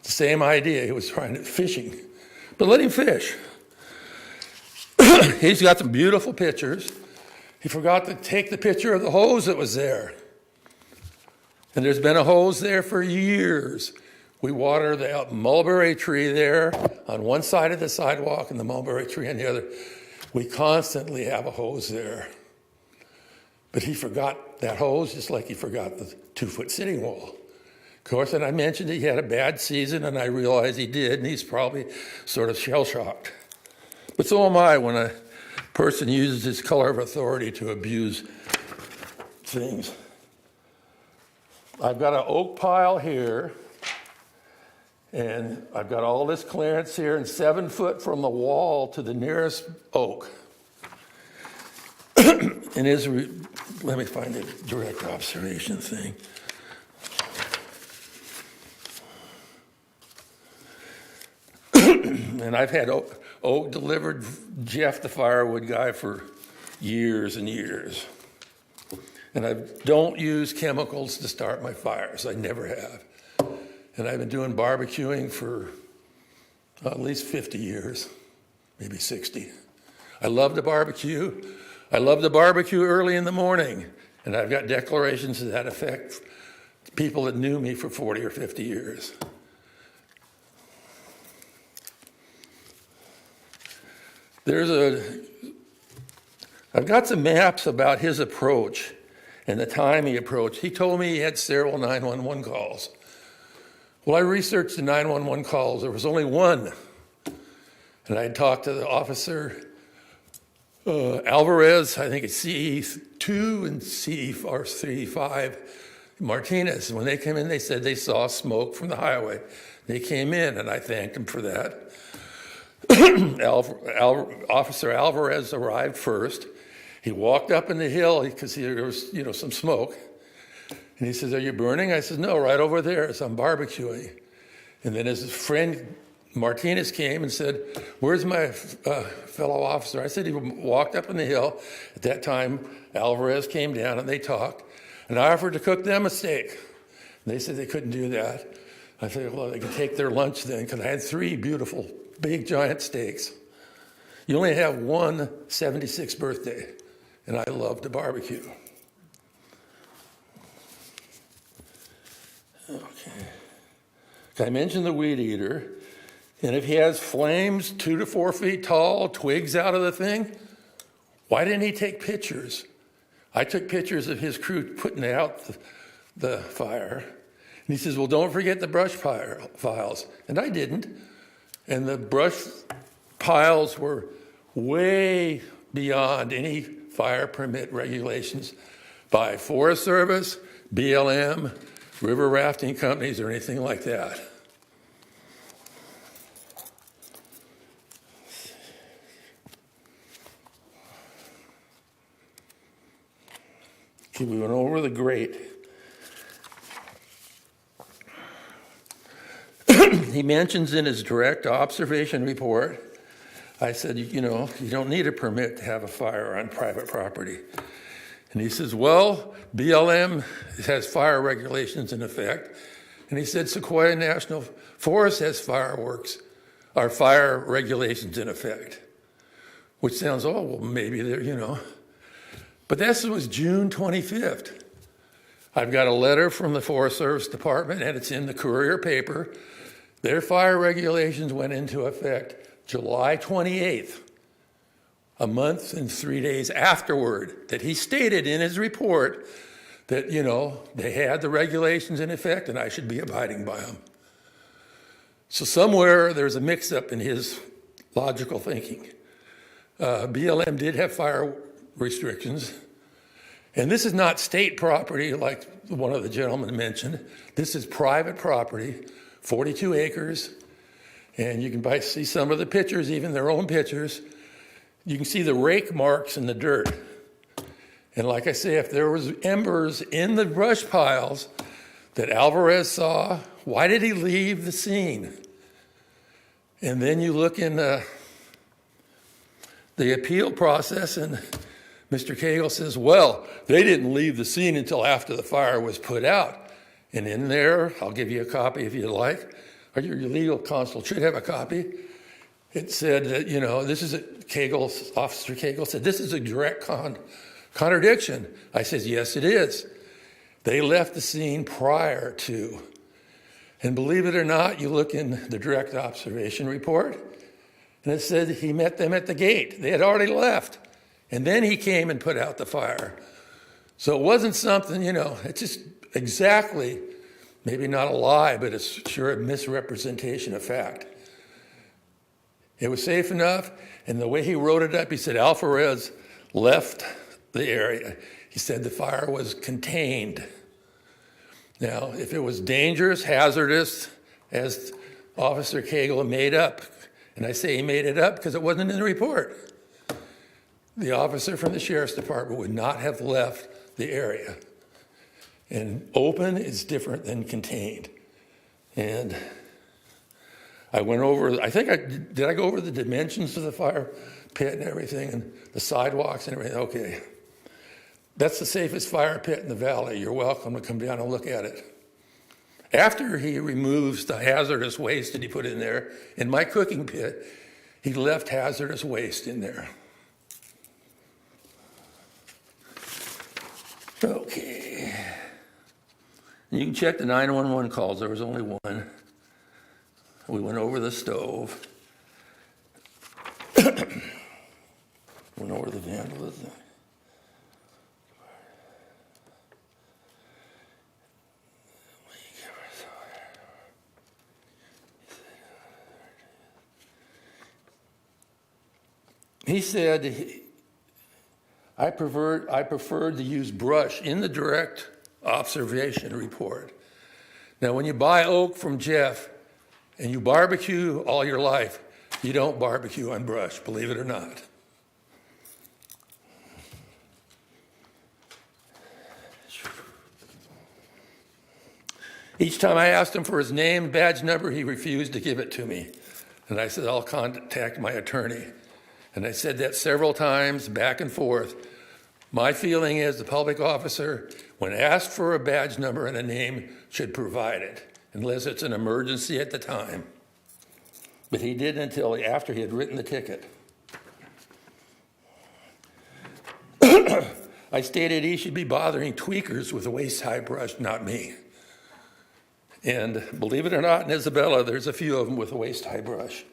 The same idea. He was trying to fishing. But let him fish. He's got some beautiful pictures. He forgot to take the picture of the hose that was there. And there's been a hose there for years. We water the mulberry tree there on one side of the sidewalk and the mulberry tree on the other. We constantly have a hose there. But he forgot that hose just like he forgot the 2-foot sitting wall. Of course, and I mentioned he had a bad season, and I realized he did, and he's probably sort of shell-shocked. But so am I when a person uses his color of authority to abuse things. I've got an oak pile here, and I've got all this clearance here, and 7 foot from the wall to the nearest oak. And let me find a direct observation thing. And I've had oak delivered Jeff, the firewood guy, for years and years. And I don't use chemicals to start my fires. I never have. And I've been doing barbecuing for at least 50 years, maybe 60. I love to barbecue. I love to barbecue early in the morning. And I've got declarations to that effect. People that knew me for 40 or 50 years. I've got some maps about his approach and the time he approached. He told me he had several 911 calls. Well, I researched the 911 calls. There was only one. And I talked to the officer, Alvarez, I think it's CE2 and CE5. Martinez. When they came in, they said they saw smoke from the highway. They came in, and I thanked them for that. Officer Alvarez arrived first. He walked up in the hill because there was, some smoke. And he says, "Are you burning?" I said, "No, right over there. So I'm barbecuing." And then his friend Martinez came and said, "Where's my fellow officer?" I said he walked up in the hill. At that time, Alvarez came down and they talked. And I offered to cook them a steak. And they said they couldn't do that. I said, well, they could take their lunch then, because I had 3 beautiful, big, giant steaks. You only have one 76th birthday, and I love to barbecue. Okay. I mentioned the weed eater, and if he has flames 2 to 4 feet tall, twigs out of the thing, why didn't he take pictures? I took pictures of his crew putting out the fire. And he says, well, don't forget the brush piles. And I didn't. And the brush piles were way beyond any fire permit regulations by Forest Service, BLM, river rafting companies, or anything like that. Okay, we went over the grate. He mentions in his direct observation report, I said, you don't need a permit to have a fire on private property. And he says, well, BLM has fire regulations in effect. And he said, Sequoia National Forest has fire regulations in effect. Which sounds, well, maybe they're, But this was June 25th. I've got a letter from the Forest Service Department, and it's in the Courier paper. Their fire regulations went into effect July 28th, a month and 3 days afterward, that he stated in his report that, they had the regulations in effect and I should be abiding by them. So somewhere there's a mix-up in his logical thinking. BLM did have fire restrictions, and this is not state property like one of the gentlemen mentioned. This is private property, 42 acres, and you can see some of the pictures, even their own pictures. You can see the rake marks in the dirt. And like I say, if there was embers in the brush piles that Alvarez saw, why did he leave the scene? And then you look in the appeal process, and Mr. Cagle says, well, they didn't leave the scene until after the fire was put out. And in there, I'll give you a copy if you'd like, or your legal counsel should have a copy. It said that, this is Officer Cagle said, this is a direct contradiction. I says, yes, it is. They left the scene prior to. And believe it or not, you look in the direct observation report, and it said he met them at the gate. They had already left. And then he came and put out the fire. So it wasn't something, it's just exactly, maybe not a lie, but it's sure a misrepresentation of fact. It was safe enough, and the way he wrote it up, he said Alvarez left the area. He said the fire was contained. Now, if it was dangerous, hazardous, as Officer Cagle made up, and I say he made it up because it wasn't in the report, the officer from the Sheriff's Department would not have left the area. And open is different than contained. And I went over, did I go over the dimensions of the fire pit and everything, and the sidewalks and everything? Okay. That's the safest fire pit in the valley. You're welcome to come down and look at it. After he removes the hazardous waste that he put in there, in my cooking pit, he left hazardous waste in there. Okay. You can check the 911 calls. There was only one. We went over the stove. Went over the vandalism. He said, I preferred to use brush in the direct observation report. Now, when you buy oak from Jeff and you barbecue all your life, you don't barbecue on brush, believe it or not. Each time I asked him for his name, badge number, he refused to give it to me. And I said, I'll contact my attorney. And I said that several times, back and forth. My feeling is the public officer, when asked for a badge number and a name, should provide it, unless it's an emergency at the time. But he didn't until after he had written the ticket. I stated he should be bothering tweakers with a waist-high brush, not me. And believe it or not, in Isabella, there's a few of them with a waist-high brush.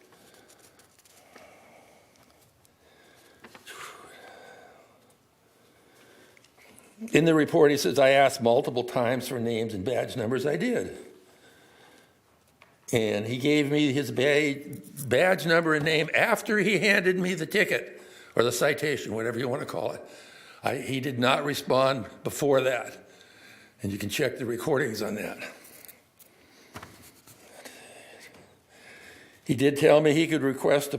In the report, he says, I asked multiple times for names and badge numbers. I did. And he gave me his badge number and name after he handed me the ticket, or the citation, whatever you want to call it. He did not respond before that. And you can check the recordings on that. He did tell me he could request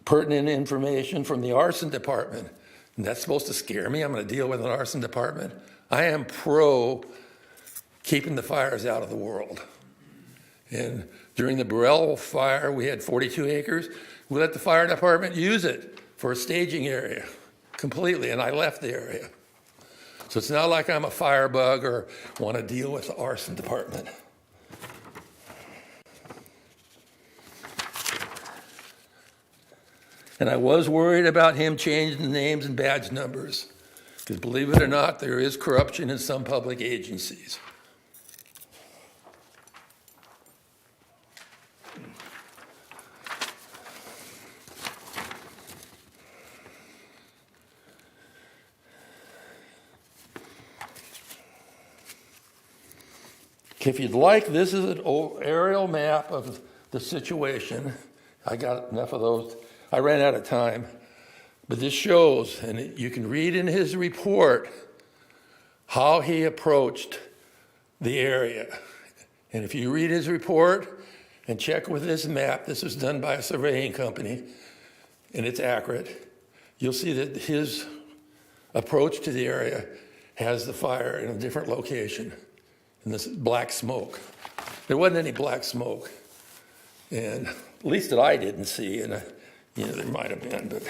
pertinent information from the arson department. And that's supposed to scare me. I'm going to deal with an arson department. I am pro keeping the fires out of the world. And during the Burrell fire, we had 42 acres. We let the fire department use it for a staging area completely, and I left the area. So it's not like I'm a firebug or want to deal with the arson department. And I was worried about him changing the names and badge numbers, because believe it or not, there is corruption in some public agencies. If you'd like, this is an aerial map of the situation. I got enough of those. I ran out of time, but this shows, and you can read in his report how he approached the area. And if you read his report and check with this map, this was done by a surveying company, and it's accurate, you'll see that his approach to the area has the fire in a different location, in this black smoke. There wasn't any black smoke, and at least that I didn't see, and there might have been, but.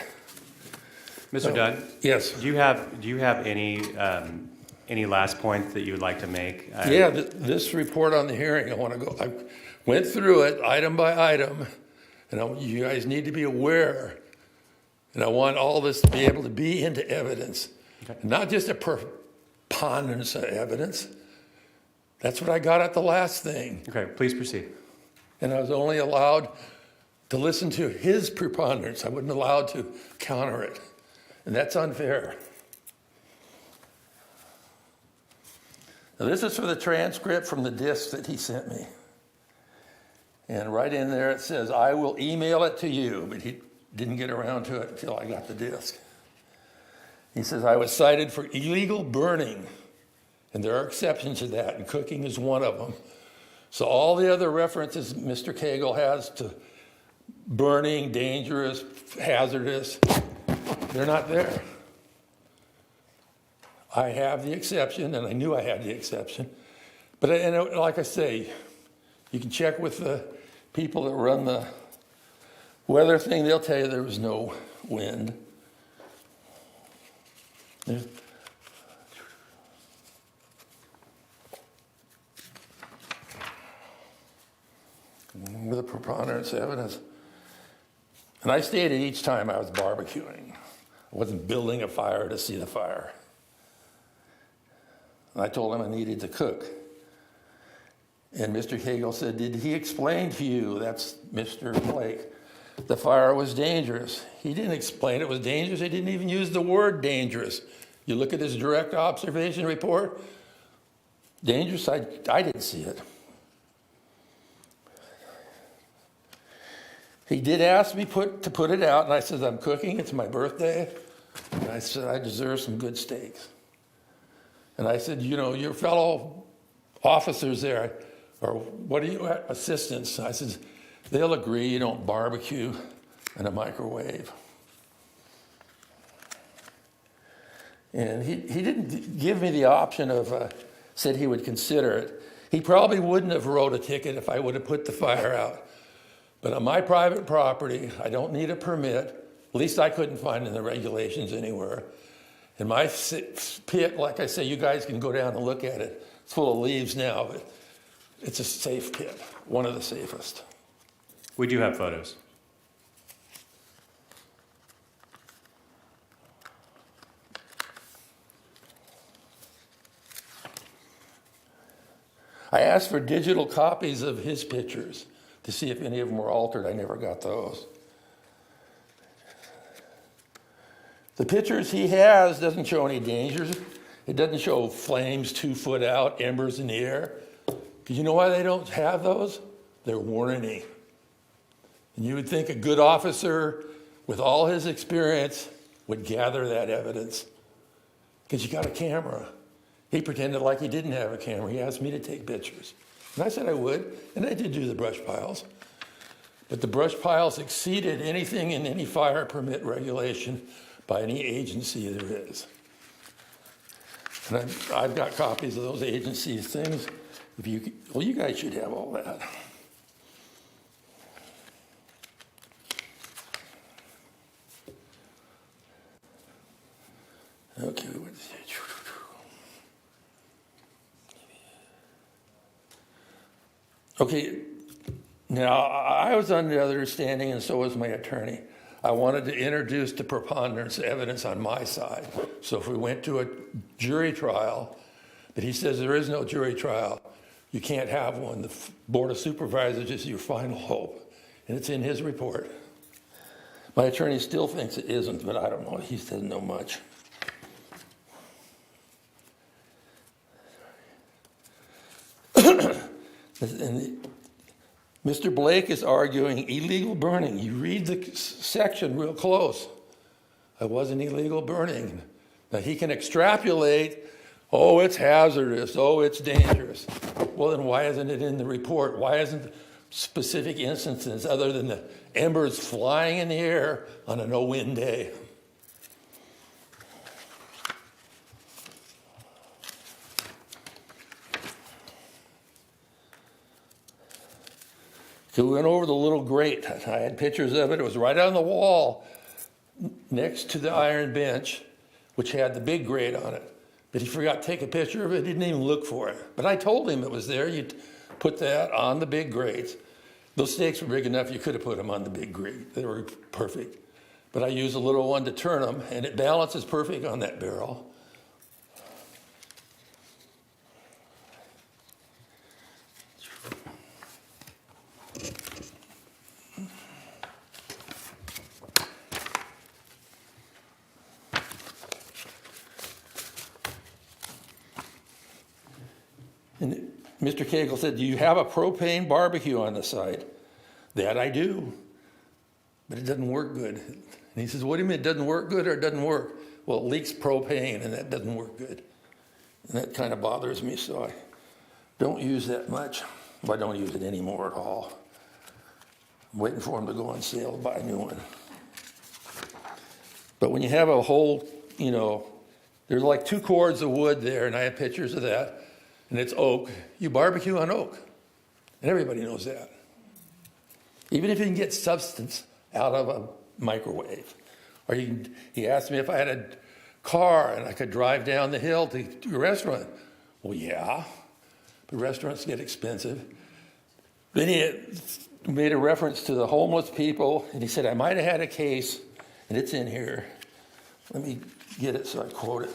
Mr. Dunn? Yes. Do you have any last points that you would like to make? Yeah, this report on the hearing, I went through it item by item, and you guys need to be aware, and I want all this to be able to be into evidence, okay. Not just a preponderance of evidence. That's what I got at the last thing. Okay, please proceed. And I was only allowed to listen to his preponderance. I wasn't allowed to counter it. And that's unfair. Now, this is for the transcript from the disc that he sent me. And right in there it says, I will email it to you, but he didn't get around to it until I got the disc. He says, I was cited for illegal burning, and there are exceptions to that, and cooking is one of them. So all the other references Mr. Cagle has to burning, dangerous, hazardous, they're not there. I have the exception, and I knew I had the exception. But like I say, you can check with the people that run the weather thing. They'll tell you there was no wind. With the preponderance of evidence. And I stated each time I was barbecuing. I wasn't building a fire to see the fire. And I told him I needed to cook. And Mr. Cagle said, did he explain to you, that's Mr. Blake, the fire was dangerous? He didn't explain it was dangerous. He didn't even use the word dangerous. You look at his direct observation report, dangerous, I didn't see it. He did ask me to put it out, and I said, I'm cooking, it's my birthday. And I said, I deserve some good steaks. And I said, you know, your fellow officers there, or what are you, assistants? I said, they'll agree you don't barbecue in a microwave. And he didn't give me the option of, said he would consider it. He probably wouldn't have wrote a ticket if I would have put the fire out. But on my private property, I don't need a permit. At least I couldn't find in the regulations anywhere. And my pit, like I say, you guys can go down and look at it. It's full of leaves now, but it's a safe pit, one of the safest. We do have photos. I asked for digital copies of his pictures to see if any of them were altered. I never got those. The pictures he has doesn't show any dangers. It doesn't show flames 2 foot out, embers in the air. Because you know why they don't have those? They're warning. And you would think a good officer with all his experience would gather that evidence. Because you got a camera. He pretended like he didn't have a camera. He asked me to take pictures. And I said I would, and I did do the brush piles. But the brush piles exceeded anything in any fire permit regulation by any agency there is. And I've got copies of those agencies' things. Well, you guys should have all that. Okay, what's it? Okay, now I was under the understanding, and so was my attorney. I wanted to introduce the preponderance evidence on my side. So if we went to a jury trial, but he says there is no jury trial, you can't have one. The Board of Supervisors is your final hope, and it's in his report. My attorney still thinks it isn't, but I don't know. He doesn't know much. And Mr. Blake is arguing illegal burning. You read the section real close. It wasn't illegal burning. Now he can extrapolate, oh, it's hazardous, oh, it's dangerous. Well, then why isn't it in the report? Why isn't specific instances other than the embers flying in the air on a no-wind day? So we went over the little grate. I had pictures of it. It was right on the wall next to the iron bench, which had the big grate on it. But he forgot to take a picture of it. He didn't even look for it. But I told him it was there. You'd put that on the big grates. Those stakes were big enough you could have put them on the big grate. They were perfect. But I used a little one to turn them, and it balances perfect on that barrel. And Mr. Cagle said, do you have a propane barbecue on the site? That I do, but it doesn't work good. And he says, what do you mean it doesn't work good or it doesn't work? Well, it leaks propane and that doesn't work good. And that kind of bothers me, so I don't use that much. Well, I don't use it anymore at all. I'm waiting for them to go on sale to buy a new one. But when you have a whole, you know, there's like 2 cords of wood there, and I have pictures of that. And it's oak. You barbecue on oak. And everybody knows that. Even if you can get substance out of a microwave. Or he asked me if I had a car and I could drive down the hill to a restaurant. Well, yeah, but restaurants get expensive. Then he made a reference to the homeless people, and he said, I might have had a case, and it's in here. Let me get it so I quote it.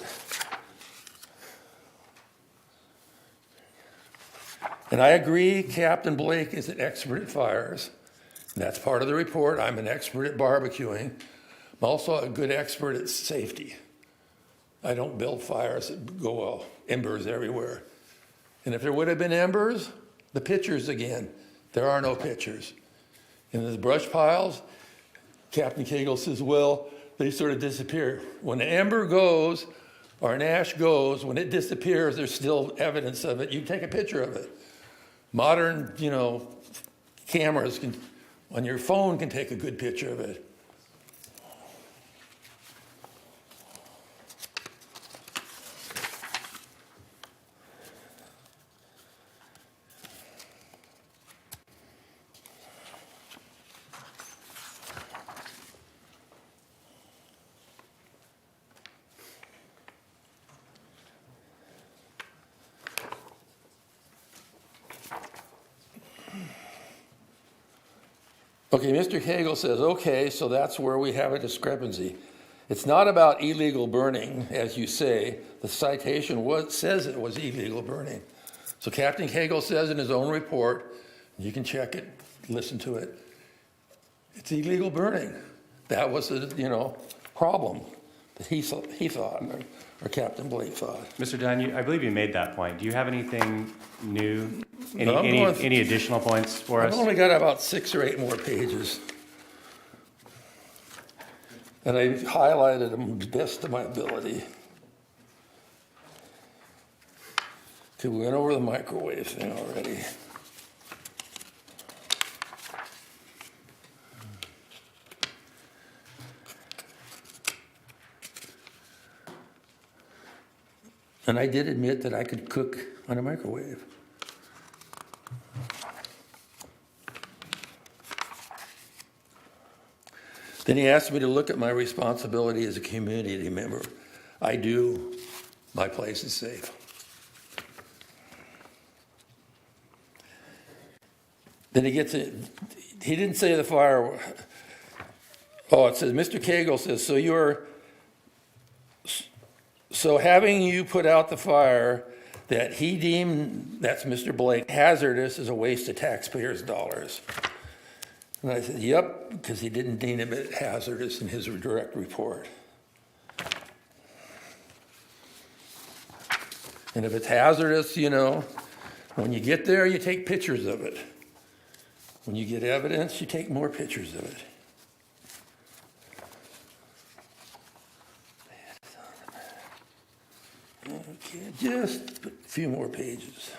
And I agree, Captain Blake is an expert at fires. That's part of the report. I'm an expert at barbecuing. I'm also a good expert at safety. I don't build fires that go embers everywhere. And if there would have been embers, the pictures again. There are no pictures. In the brush piles, Captain Cagle says, well, they sort of disappear. When the ember goes, Our ash goes, when it disappears, there's still evidence of it. You take a picture of it. Modern, cameras on your phone can take a good picture of it. Okay, Mr. Cagle says, okay, so that's where we have a discrepancy. It's not about illegal burning, as you say. The citation says it was illegal burning. So Captain Cagle says in his own report, you can check it, listen to it, it's illegal burning. That was the problem that he thought, or Captain Blake thought. Mr. Dunn, I believe you made that point. Do you have anything new? No, Any additional points for us? I've only got about 6 or 8 more pages. And I highlighted them to the best of my ability. Okay, we went over the microwave thing already. And I did admit that I could cook on a microwave. Then he asked me to look at my responsibility as a community member. I do. My place is safe. Then he didn't say the fire. Oh, it says, Mr. Cagle says, so having you put out the fire that he deemed, that's Mr. Blake, hazardous is a waste of taxpayers' dollars. And I said, yep, because he didn't deem it hazardous in his direct report. And if it's hazardous, when you get there, you take pictures of it. When you get evidence, you take more pictures of it. Okay, just a few more pages.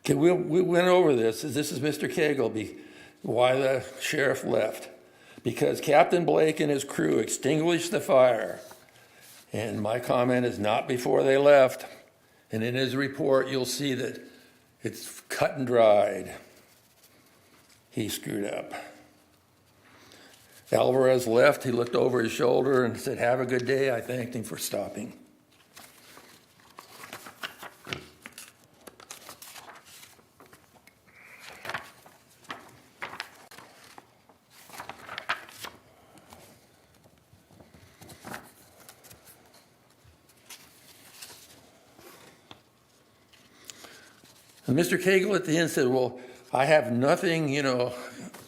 Okay, we went over this. This is Mr. Cagle, why the sheriff left. Because Captain Blake and his crew extinguished the fire. And my comment is not before they left. And in his report, you'll see that it's cut and dried. He screwed up. Alvarez left. He looked over his shoulder and said, have a good day. I thanked him for stopping. And Mr. Cagle at the end said, well, I have nothing,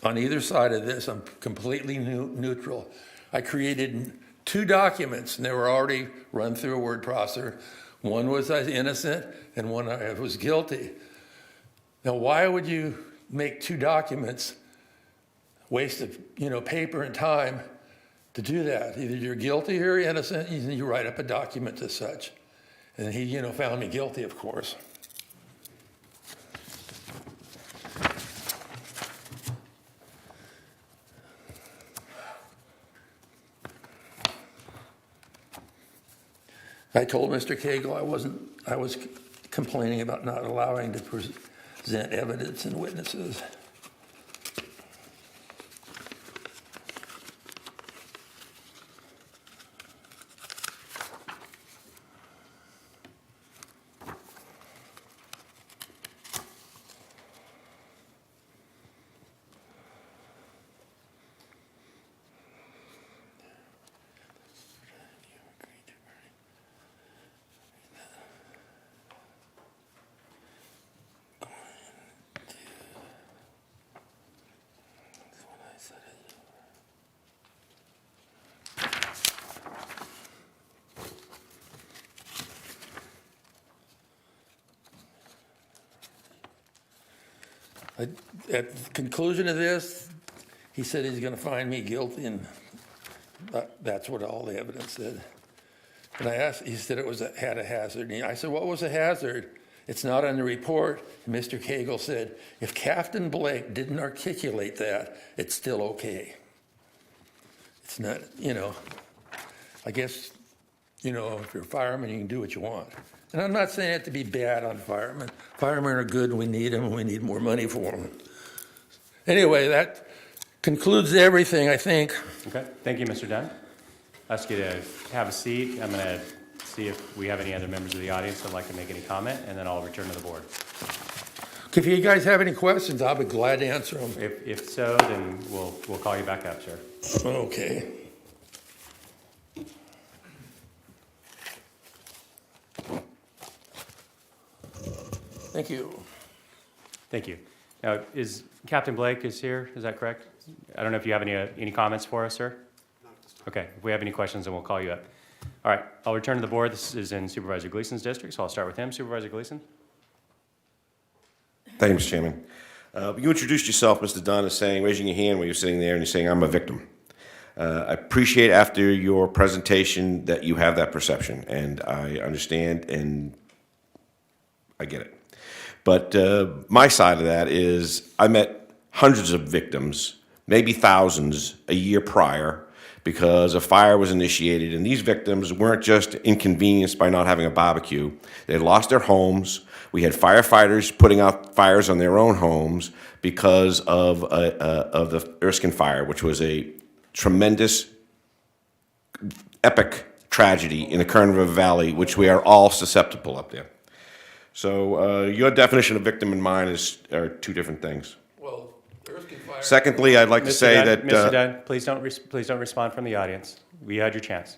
on either side of this. I'm completely neutral. I created 2 documents, and they were already run through a word processor. One was I was innocent, and one I was guilty. Now, why would you make 2 documents, waste of, paper and time to do that? Either you're guilty or you're innocent, and you write up a document as such. And he, found me guilty, of course. I told Mr. Cagle I was complaining about not allowing to present evidence and witnesses. At the conclusion of this, he said he's going to find me guilty, and that's what all the evidence said. And I asked, he said it had a hazard. And I said, what was a hazard? It's not on the report. And Mr. Cagle said, if Captain Blake didn't articulate that, it's still okay. It's not, I guess, if you're a fireman, you can do what you want. And I'm not saying it to be bad on firemen. Firemen are good, and we need them, and we need more money for them. Anyway, that concludes everything, I think. Okay, thank you, Mr. Dunn. Ask you to have a seat. I'm going to see if we have any other members of the audience that would like to make any comment, and then I'll return to the board. If you guys have any questions, I'll be glad to answer them. If so, then we'll call you back up, sir. Okay. Thank you. Thank you. Now, is Captain Blake is here? Is that correct? I don't know if you have any comments for us, sir? Okay. If we have any questions, then we'll call you up. All right. I'll return to the board. This is in Supervisor Gleason's district, so I'll start with him. Supervisor Gleason. Thank you, Mr. Chairman. You introduced yourself, Mr. Dunn, as raising your hand when you're sitting there and you're saying, I'm a victim. I appreciate after your presentation that you have that perception, and I understand and I get it. But my side of that is I met hundreds of victims, maybe thousands, a year prior because a fire was initiated. And these victims weren't just inconvenienced by not having a barbecue. They had lost their homes. We had firefighters putting out fires on their own homes because of the Erskine fire, which was a tremendous, epic tragedy in the Kern River Valley, which we are all susceptible up there. So your definition of victim and mine are two different things. Well, Erskine fire. Secondly, I'd like to say that Mr. Dunn, please don't respond from the audience. We had your chance.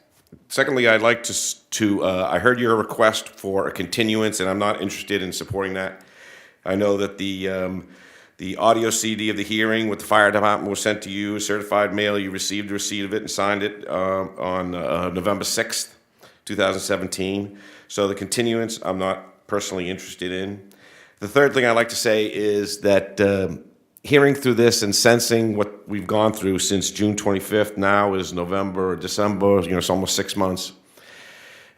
Secondly, I'd like to I heard your request for a continuance, and I'm not interested in supporting that. I know that the audio CD of the hearing with the fire department was sent to you, certified mail. You received the receipt of it and signed it on November 6th, 2017. So the continuance, I'm not personally interested in. The third thing I'd like to say is that hearing through this and sensing what we've gone through since June 25th, now is November or December, it's almost 6 months.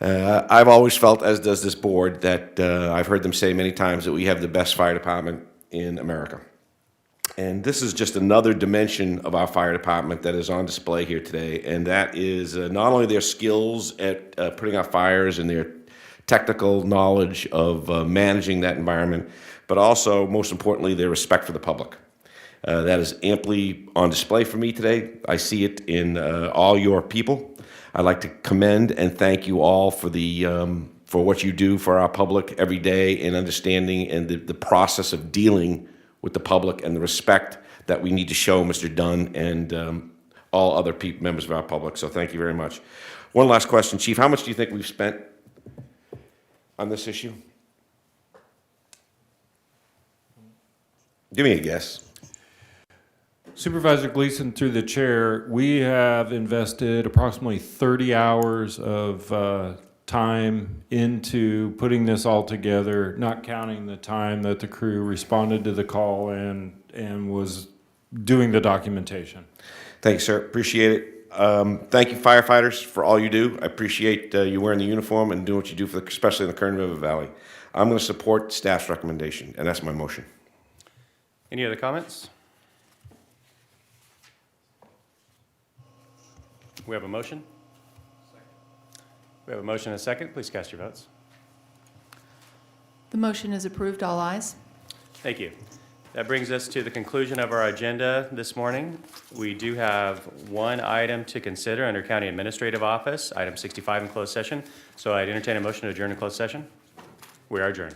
I've always felt, as does this board, that I've heard them say many times that we have the best fire department in America. And this is just another dimension of our fire department that is on display here today, and that is not only their skills at putting out fires and their technical knowledge of managing that environment, but also, most importantly, their respect for the public. That is amply on display for me today. I see it in all your people. I'd like to commend and thank you all for for what you do for our public every day in understanding and the process of dealing with the public and the respect that we need to show Mr. Dunn and all other members of our public. So thank you very much. One last question, Chief. How much do you think we've spent on this issue? Give me a guess. Supervisor Gleason, through the chair, we have invested approximately 30 hours of time into putting this all together, not counting the time that the crew responded to the call and was doing the documentation. Thank you, sir. Appreciate it. Thank you, firefighters, for all you do. I appreciate you wearing the uniform and doing what you do, especially in the Kern River Valley. I'm going to support staff's recommendation, and that's my motion. Any other comments? We have a motion. We have a motion and a second. Please cast your votes. The motion is approved. All ayes. Thank you. That brings us to the conclusion of our agenda this morning. We do have one item to consider under County Administrative Office, item 65 in closed session. So I'd entertain a motion to adjourn in closed session. We are adjourned.